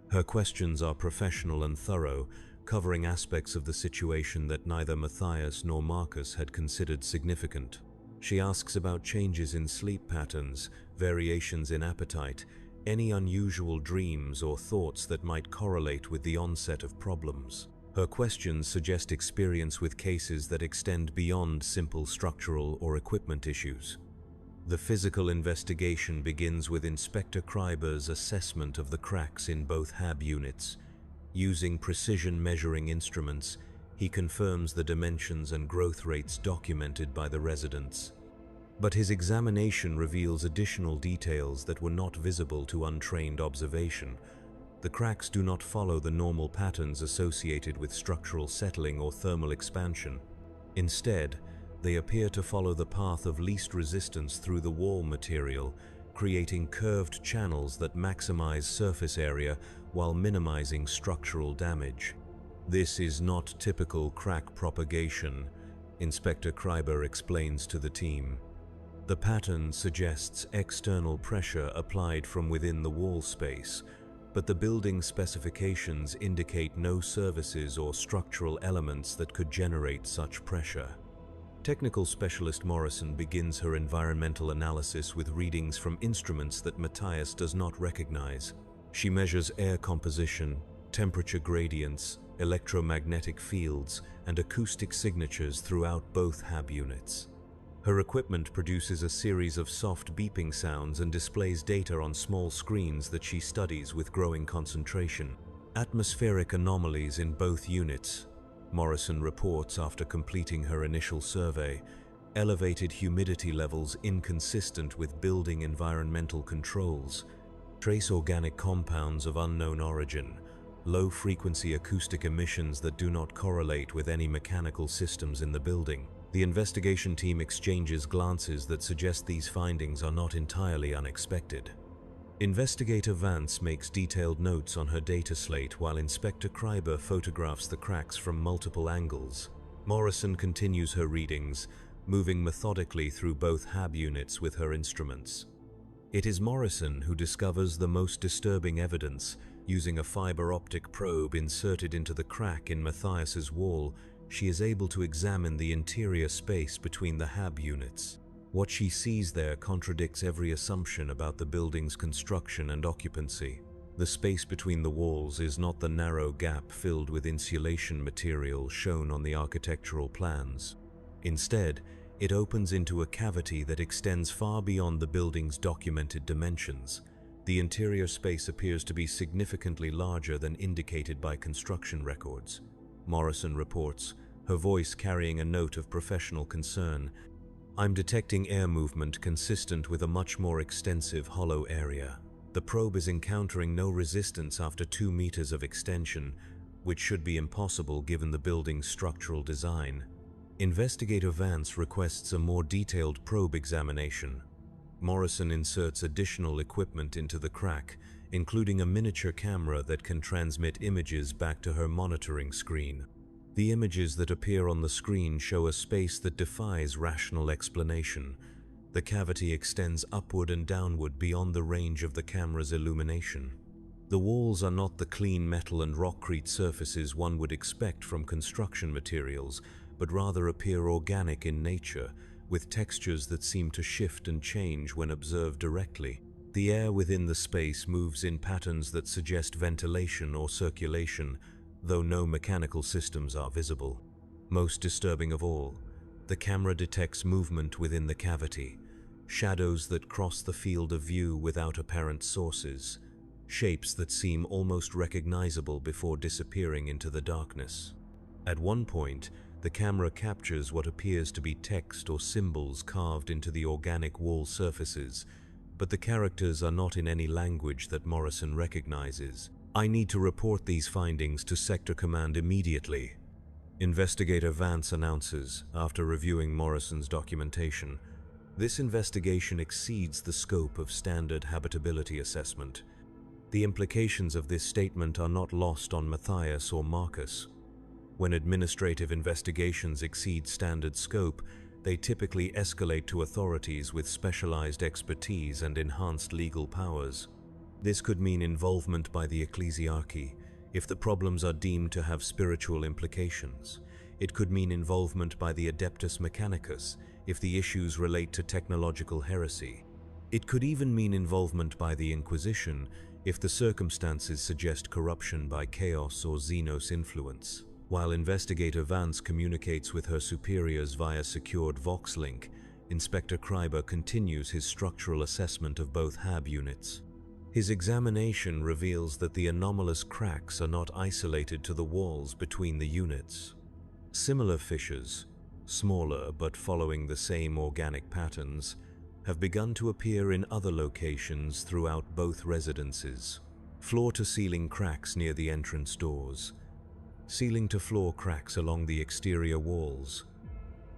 Her questions are professional and thorough, covering aspects of the situation that neither Matthias nor Marcus had considered significant. She asks about changes in sleep patterns, variations in appetite, any unusual dreams or thoughts that might correlate with the onset of problems. Her questions suggest experience with cases that extend beyond simple structural or equipment issues. The physical investigation begins with Inspector Kreiber's assessment of the cracks in both HAB units. Using precision measuring instruments, he confirms the dimensions and growth rates documented by the residents. But his examination reveals additional details that were not visible to untrained observation. The cracks do not follow the normal patterns associated with structural settling or thermal expansion. Instead, they appear to follow the path of least resistance through the wall material, creating curved channels that maximize surface area while minimizing structural damage. This is not typical crack propagation, Inspector Kreiber explains to the team. The pattern suggests external pressure applied from within the wall space, but the building specifications indicate no surfaces or structural elements that could generate such pressure. Technical specialist Morrison begins her environmental analysis with readings from instruments that Matthias does not recognize. She measures air composition, temperature gradients, electromagnetic fields, and acoustic signatures throughout both HAB units. Her equipment produces a series of soft beeping sounds and displays data on small screens that she studies with growing concentration. Atmospheric anomalies in both units, Morrison reports after completing her initial survey, elevated humidity levels inconsistent with building environmental controls, trace organic compounds of unknown origin, low-frequency acoustic emissions that do not correlate with any mechanical systems in the building. The investigation team exchanges glances that suggest these findings are not entirely unexpected. Investigator Vance makes detailed notes on her data slate while Inspector Kreiber photographs the cracks from multiple angles. Morrison continues her readings, moving methodically through both HAB units with her instruments. It is Morrison who discovers the most disturbing evidence. Using a fiber optic probe inserted into the crack in Matthias's wall, she is able to examine the interior space between the HAB units. What she sees there contradicts every assumption about the building's construction and occupancy. The space between the walls is not the narrow gap filled with insulation material shown on the architectural plans. Instead, it opens into a cavity that extends far beyond the building's documented dimensions. The interior space appears to be significantly larger than indicated by construction records. Morrison reports, her voice carrying a note of professional concern. I'm detecting air movement consistent with a much more extensive hollow area. The probe is encountering no resistance after 2 meters of extension, which should be impossible given the building's structural design. Investigator Vance requests a more detailed probe examination. Morrison inserts additional equipment into the crack, including a miniature camera that can transmit images back to her monitoring screen. The images that appear on the screen show a space that defies rational explanation. The cavity extends upward and downward beyond the range of the camera's illumination. The walls are not the clean metal and rockcrete surfaces one would expect from construction materials, but rather appear organic in nature, with textures that seem to shift and change when observed directly. The air within the space moves in patterns that suggest ventilation or circulation, though no mechanical systems are visible. Most disturbing of all, the camera detects movement within the cavity, shadows that cross the field of view without apparent sources, shapes that seem almost recognizable before disappearing into the darkness. At one point, the camera captures what appears to be text or symbols carved into the organic wall surfaces, but the characters are not in any language that Morrison recognizes. I need to report these findings to Sector Command immediately, Investigator Vance announces after reviewing Morrison's documentation. This investigation exceeds the scope of standard habitability assessment. The implications of this statement are not lost on Matthias or Marcus. When administrative investigations exceed standard scope, they typically escalate to authorities with specialized expertise and enhanced legal powers. This could mean involvement by the ecclesiarchy if the problems are deemed to have spiritual implications. It could mean involvement by the Adeptus Mechanicus if the issues relate to technological heresy. It could even mean involvement by the Inquisition if the circumstances suggest corruption by Chaos or Xenos influence. While Investigator Vance communicates with her superiors via secured Vox link, Inspector Kreiber continues his structural assessment of both HAB units. His examination reveals that the anomalous cracks are not isolated to the walls between the units. Similar fissures, smaller but following the same organic patterns, have begun to appear in other locations throughout both residences. Floor-to-ceiling cracks near the entrance doors, ceiling-to-floor cracks along the exterior walls,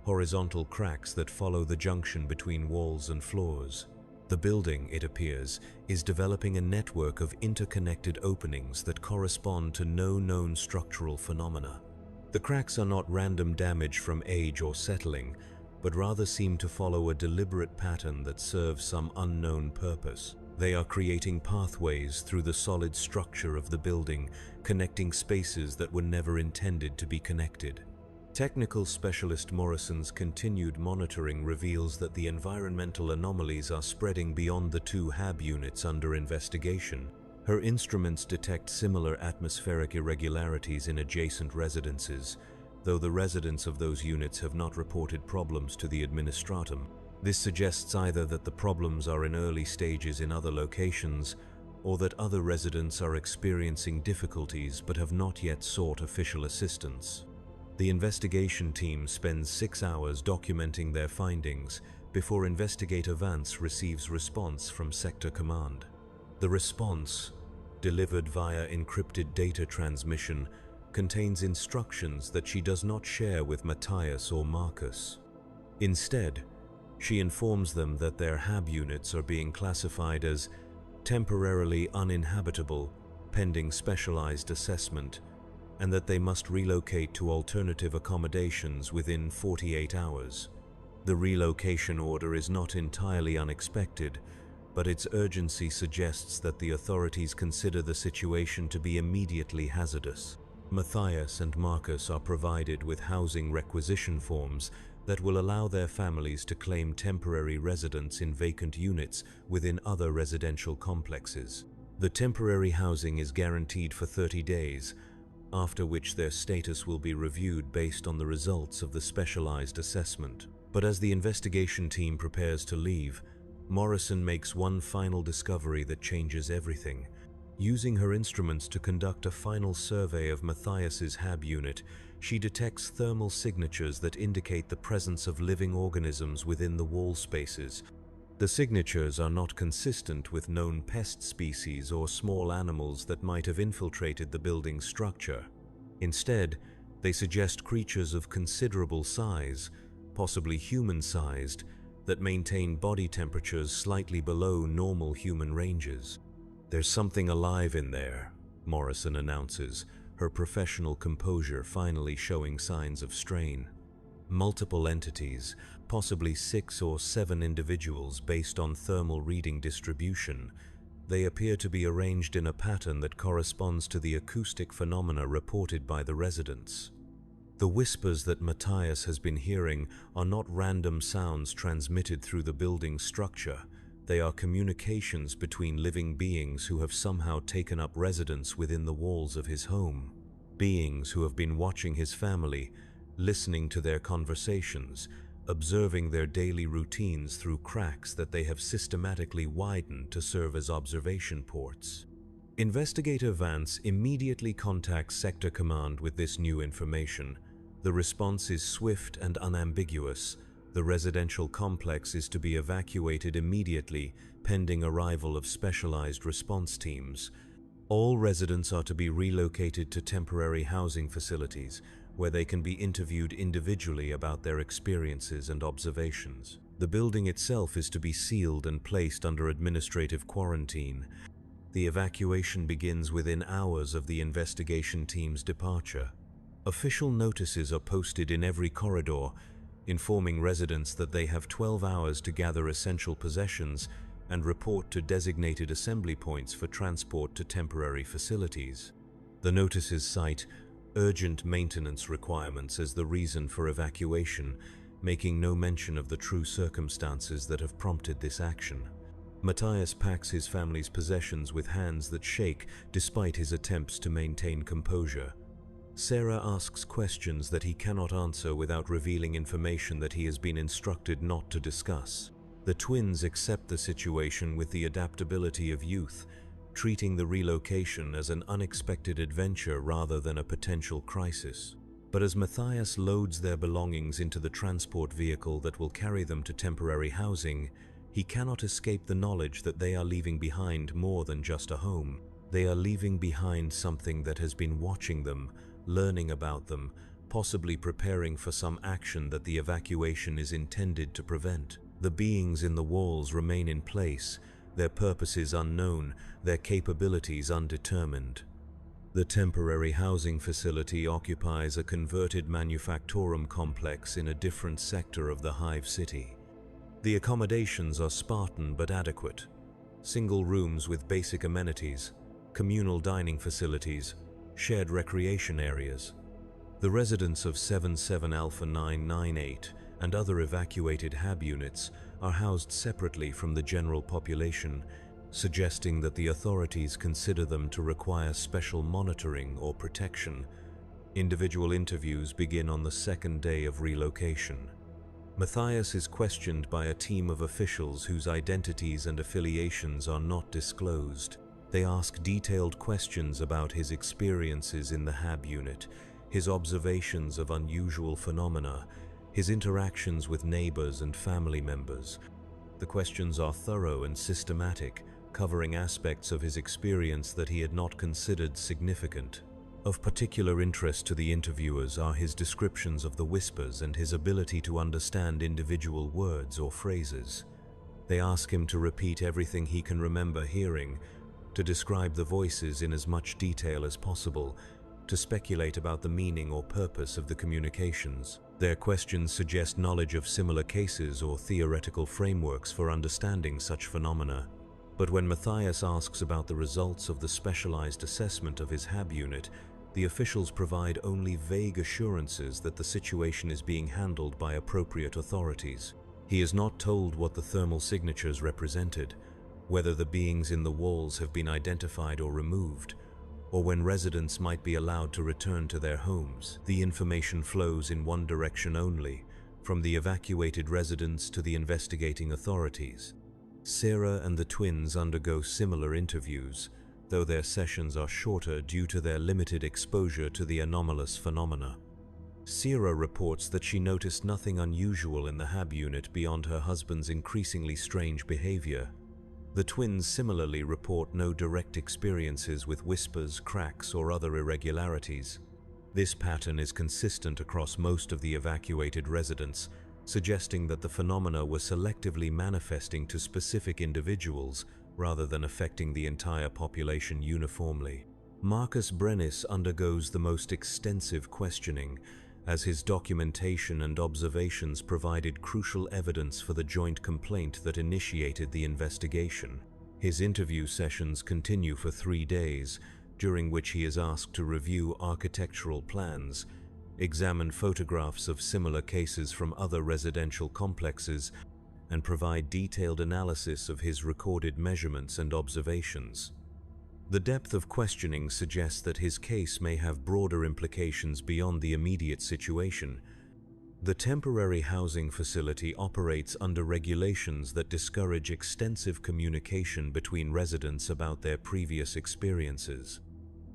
horizontal cracks that follow the junction between walls and floors. The building, it appears, is developing a network of interconnected openings that correspond to no known structural phenomena. The cracks are not random damage from age or settling, but rather seem to follow a deliberate pattern that serves some unknown purpose. They are creating pathways through the solid structure of the building, connecting spaces that were never intended to be connected. Technical specialist Morrison's continued monitoring reveals that the environmental anomalies are spreading beyond the 2 HAB units under investigation. Her instruments detect similar atmospheric irregularities in adjacent residences, though the residents of those units have not reported problems to the administratum. This suggests either that the problems are in early stages in other locations, or that other residents are experiencing difficulties but have not yet sought official assistance. The investigation team spends 6 hours documenting their findings before Investigator Vance receives response from Sector Command. The response, delivered via encrypted data transmission, contains instructions that she does not share with Matthias or Marcus. Instead, she informs them that their HAB units are being classified as temporarily uninhabitable pending specialized assessment, and that they must relocate to alternative accommodations within 48 hours. The relocation order is not entirely unexpected, but its urgency suggests that the authorities consider the situation to be immediately hazardous. Matthias and Marcus are provided with housing requisition forms that will allow their families to claim temporary residence in vacant units within other residential complexes. The temporary housing is guaranteed for 30 days, after which their status will be reviewed based on the results of the specialized assessment. But as the investigation team prepares to leave, Morrison makes one final discovery that changes everything. Using her instruments to conduct a final survey of Matthias's HAB unit, she detects thermal signatures that indicate the presence of living organisms within the wall spaces. The signatures are not consistent with known pest species or small animals that might have infiltrated the building's structure. Instead, they suggest creatures of considerable size, possibly human-sized, that maintain body temperatures slightly below normal human ranges. "There's something alive in there," Morrison announces, her professional composure finally showing signs of strain. Multiple entities, possibly 6 or 7 individuals based on thermal reading distribution. They appear to be arranged in a pattern that corresponds to the acoustic phenomena reported by the residents. The whispers that Matthias has been hearing are not random sounds transmitted through the building's structure. They are communications between living beings who have somehow taken up residence within the walls of his home. Beings who have been watching his family, listening to their conversations, observing their daily routines through cracks that they have systematically widened to serve as observation ports. Investigator Vance immediately contacts Sector Command with this new information. The response is swift and unambiguous. The residential complex is to be evacuated immediately, pending arrival of specialized response teams. All residents are to be relocated to temporary housing facilities, where they can be interviewed individually about their experiences and observations. The building itself is to be sealed and placed under administrative quarantine. The evacuation begins within hours of the investigation team's departure. Official notices are posted in every corridor, informing residents that they have 12 hours to gather essential possessions and report to designated assembly points for transport to temporary facilities. The notices cite urgent maintenance requirements as the reason for evacuation, making no mention of the true circumstances that have prompted this action. Matthias packs his family's possessions with hands that shake despite his attempts to maintain composure. Sarah asks questions that he cannot answer without revealing information that he has been instructed not to discuss. The twins accept the situation with the adaptability of youth, treating the relocation as an unexpected adventure rather than a potential crisis. But as Matthias loads their belongings into the transport vehicle that will carry them to temporary housing, he cannot escape the knowledge that they are leaving behind more than just a home. They are leaving behind something that has been watching them, learning about them, possibly preparing for some action that the evacuation is intended to prevent. The beings in the walls remain in place, their purposes unknown, their capabilities undetermined. The temporary housing facility occupies a converted manufactorum complex in a different sector of the Hive city. The accommodations are Spartan but adequate. Single rooms with basic amenities, communal dining facilities, shared recreation areas. The residents of 77 Alpha 998 and other evacuated HAB units are housed separately from the general population, suggesting that the authorities consider them to require special monitoring or protection. Individual interviews begin on the second day of relocation. Matthias is questioned by a team of officials whose identities and affiliations are not disclosed. They ask detailed questions about his experiences in the HAB unit, his observations of unusual phenomena, his interactions with neighbors and family members. The questions are thorough and systematic, covering aspects of his experience that he had not considered significant. Of particular interest to the interviewers are his descriptions of the whispers and his ability to understand individual words or phrases. They ask him to repeat everything he can remember hearing, to describe the voices in as much detail as possible, to speculate about the meaning or purpose of the communications. Their questions suggest knowledge of similar cases or theoretical frameworks for understanding such phenomena. But when Matthias asks about the results of the specialized assessment of his HAB unit, the officials provide only vague assurances that the situation is being handled by appropriate authorities. He is not told what the thermal signatures represented, whether the beings in the walls have been identified or removed, or when residents might be allowed to return to their homes. The information flows in one direction only, from the evacuated residents to the investigating authorities. Sarah and the twins undergo similar interviews, though their sessions are shorter due to their limited exposure to the anomalous phenomena. Sarah reports that she noticed nothing unusual in the HAB unit beyond her husband's increasingly strange behavior. The twins similarly report no direct experiences with whispers, cracks, or other irregularities. This pattern is consistent across most of the evacuated residents, suggesting that the phenomena were selectively manifesting to specific individuals rather than affecting the entire population uniformly. Marcus Brennis undergoes the most extensive questioning, as his documentation and observations provided crucial evidence for the joint complaint that initiated the investigation. His interview sessions continue for 3 days, during which he is asked to review architectural plans, examine photographs of similar cases from other residential complexes, and provide detailed analysis of his recorded measurements and observations. The depth of questioning suggests that his case may have broader implications beyond the immediate situation. The temporary housing facility operates under regulations that discourage extensive communication between residents about their previous experiences.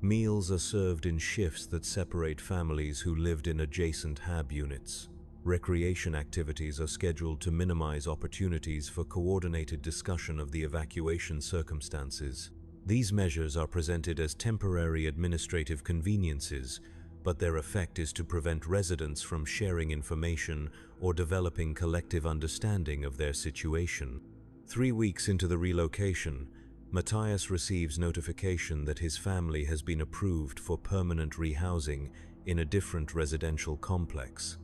Meals are served in shifts that separate families who lived in adjacent HAB units. Recreation activities are scheduled to minimize opportunities for coordinated discussion of the evacuation circumstances. These measures are presented as temporary administrative conveniences, but their effect is to prevent residents from sharing information or developing collective understanding of their situation. 3 weeks into the relocation, Matthias receives notification that his family has been approved for permanent rehousing in a different residential complex.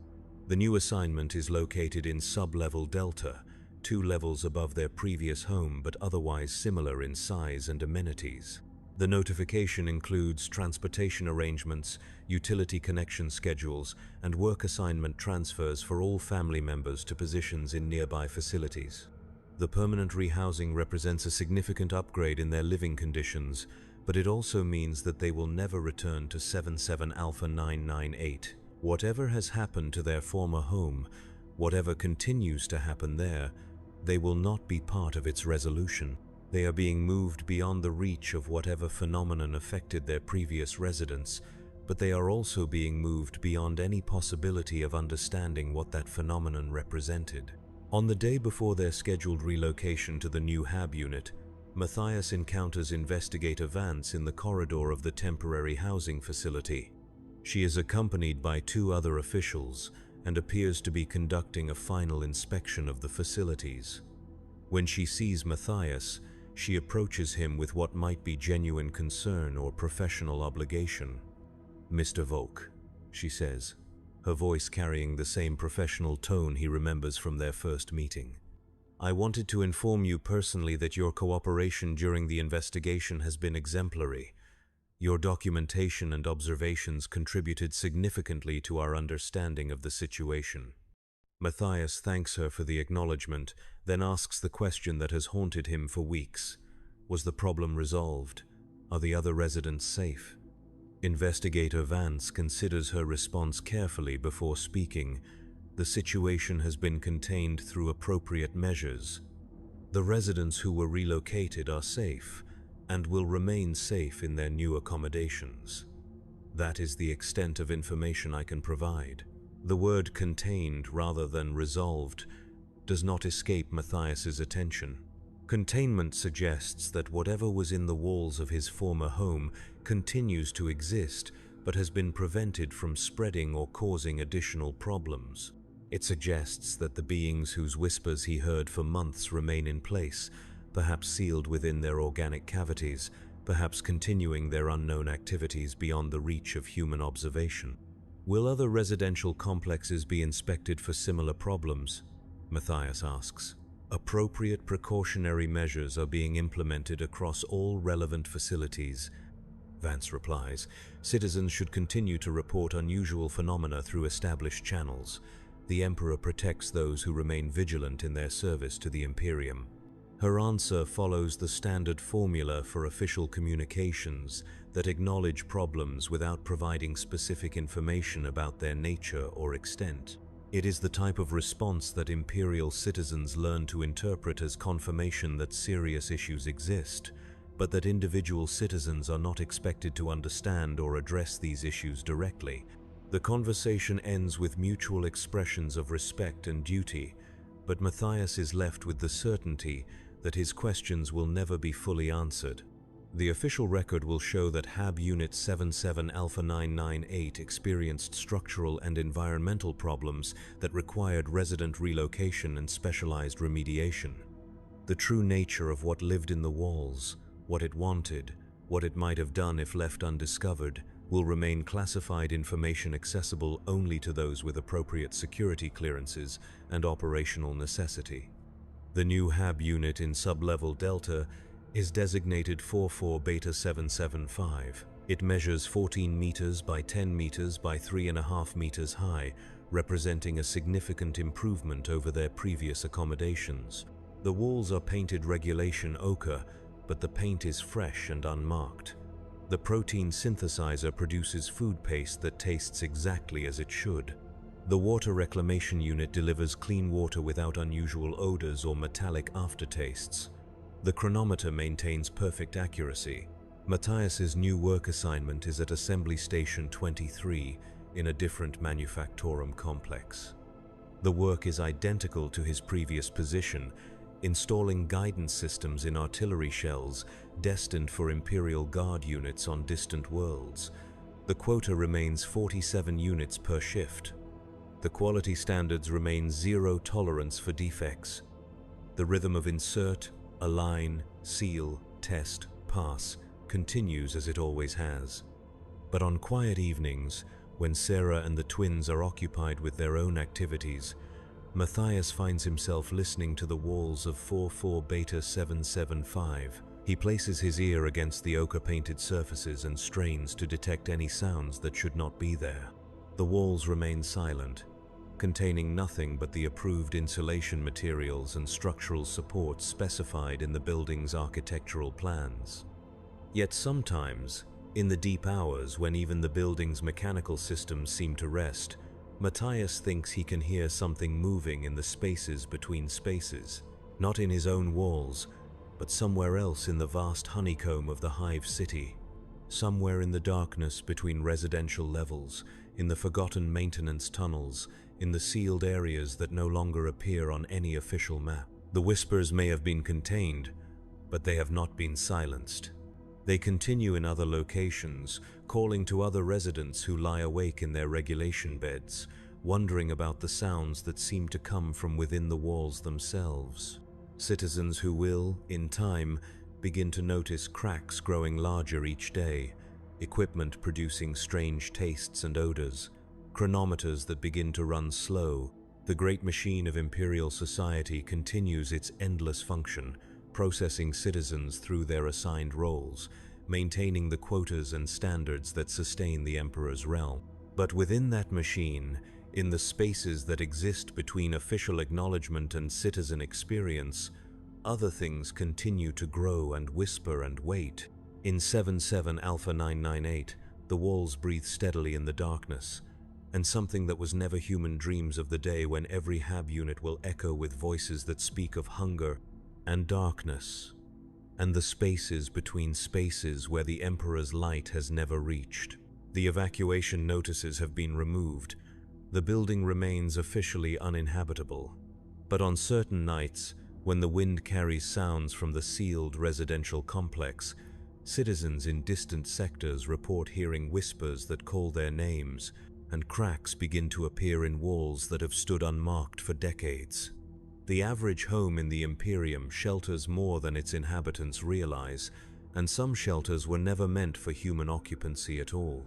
The new assignment is located in sub-level Delta, 2 levels above their previous home but otherwise similar in size and amenities. The notification includes transportation arrangements, utility connection schedules, and work assignment transfers for all family members to positions in nearby facilities. The permanent rehousing represents a significant upgrade in their living conditions, but it also means that they will never return to 77 Alpha 998. Whatever has happened to their former home, whatever continues to happen there, they will not be part of its resolution. They are being moved beyond the reach of whatever phenomenon affected their previous residence, but they are also being moved beyond any possibility of understanding what that phenomenon represented. On the day before their scheduled relocation to the new HAB unit, Matthias encounters Investigator Vance in the corridor of the temporary housing facility. She is accompanied by 2 other officials, and appears to be conducting a final inspection of the facilities. When she sees Matthias, she approaches him with what might be genuine concern or professional obligation. "Mr. Volk," she says, her voice carrying the same professional tone he remembers from their first meeting. "I wanted to inform you personally that your cooperation during the investigation has been exemplary. Your documentation and observations contributed significantly to our understanding of the situation." Matthias thanks her for the acknowledgement, then asks the question that has haunted him for weeks. Was the problem resolved? Are the other residents safe? Investigator Vance considers her response carefully before speaking. The situation has been contained through appropriate measures. The residents who were relocated are safe and will remain safe in their new accommodations. That is the extent of information I can provide. The word contained rather than resolved does not escape Matthias's attention. Containment suggests that whatever was in the walls of his former home continues to exist, but has been prevented from spreading or causing additional problems. It suggests that the beings whose whispers he heard for months remain in place, perhaps sealed within their organic cavities, perhaps continuing their unknown activities beyond the reach of human observation. Will other residential complexes be inspected for similar problems? Matthias asks. Appropriate precautionary measures are being implemented across all relevant facilities. Vance replies, citizens should continue to report unusual phenomena through established channels. The Emperor protects those who remain vigilant in their service to the Imperium. Her answer follows the standard formula for official communications that acknowledge problems without providing specific information about their nature or extent. It is the type of response that Imperial citizens learn to interpret as confirmation that serious issues exist, but that individual citizens are not expected to understand or address these issues directly. The conversation ends with mutual expressions of respect and duty, but Matthias is left with the certainty that his questions will never be fully answered. The official record will show that HAB Unit 77 Alpha 998 experienced structural and environmental problems that required resident relocation and specialized remediation. The true nature of what lived in the walls, what it wanted, what it might have done if left undiscovered, will remain classified information accessible only to those with appropriate security clearances and operational necessity. The new HAB unit in sublevel Delta is designated 44 Beta 775. It measures 14 meters by 10 meters by 3.5 meters high, representing a significant improvement over their previous accommodations. The walls are painted regulation ochre, but the paint is fresh and unmarked. The protein synthesizer produces food paste that tastes exactly as it should. The water reclamation unit delivers clean water without unusual odors or metallic aftertastes. The chronometer maintains perfect accuracy. Matthias's new work assignment is at Assembly Station 23 in a different manufactorum complex. The work is identical to his previous position, installing guidance systems in artillery shells destined for Imperial Guard units on distant worlds. The quota remains 47 units per shift. The quality standards remain zero tolerance for defects. The rhythm of insert, align, seal, test, pass continues as it always has. But on quiet evenings, when Sarah and the twins are occupied with their own activities, Matthias finds himself listening to the walls of 44 Beta 775. He places his ear against the ochre-painted surfaces and strains to detect any sounds that should not be there. The walls remain silent, containing nothing but the approved insulation materials and structural supports specified in the building's architectural plans. Yet sometimes, in the deep hours when even the building's mechanical systems seem to rest, Matthias thinks he can hear something moving in the spaces between spaces, not in his own walls, but somewhere else in the vast honeycomb of the Hive city, somewhere in the darkness between residential levels, in the forgotten maintenance tunnels, in the sealed areas that no longer appear on any official map. The whispers may have been contained, but they have not been silenced. They continue in other locations, calling to other residents who lie awake in their regulation beds, wondering about the sounds that seem to come from within the walls themselves. Citizens who will, in time, begin to notice cracks growing larger each day, equipment producing strange tastes and odors, chronometers that begin to run slow. The great machine of Imperial society continues its endless function, processing citizens through their assigned roles, maintaining the quotas and standards that sustain the Emperor's realm. But within that machine, in the spaces that exist between official acknowledgement and citizen experience, other things continue to grow and whisper and wait. In 77 Alpha 998, the walls breathe steadily in the darkness, and something that was never human dreams of the day when every hab unit will echo with voices that speak of hunger and darkness, and the spaces between spaces where the Emperor's light has never reached. The evacuation notices have been removed. The building remains officially uninhabitable, but on certain nights, when the wind carries sounds from the sealed residential complex, citizens in distant sectors report hearing whispers that call their names, and cracks begin to appear in walls that have stood unmarked for decades. The average home in the Imperium shelters more than its inhabitants realize, and some shelters were never meant for human occupancy at all.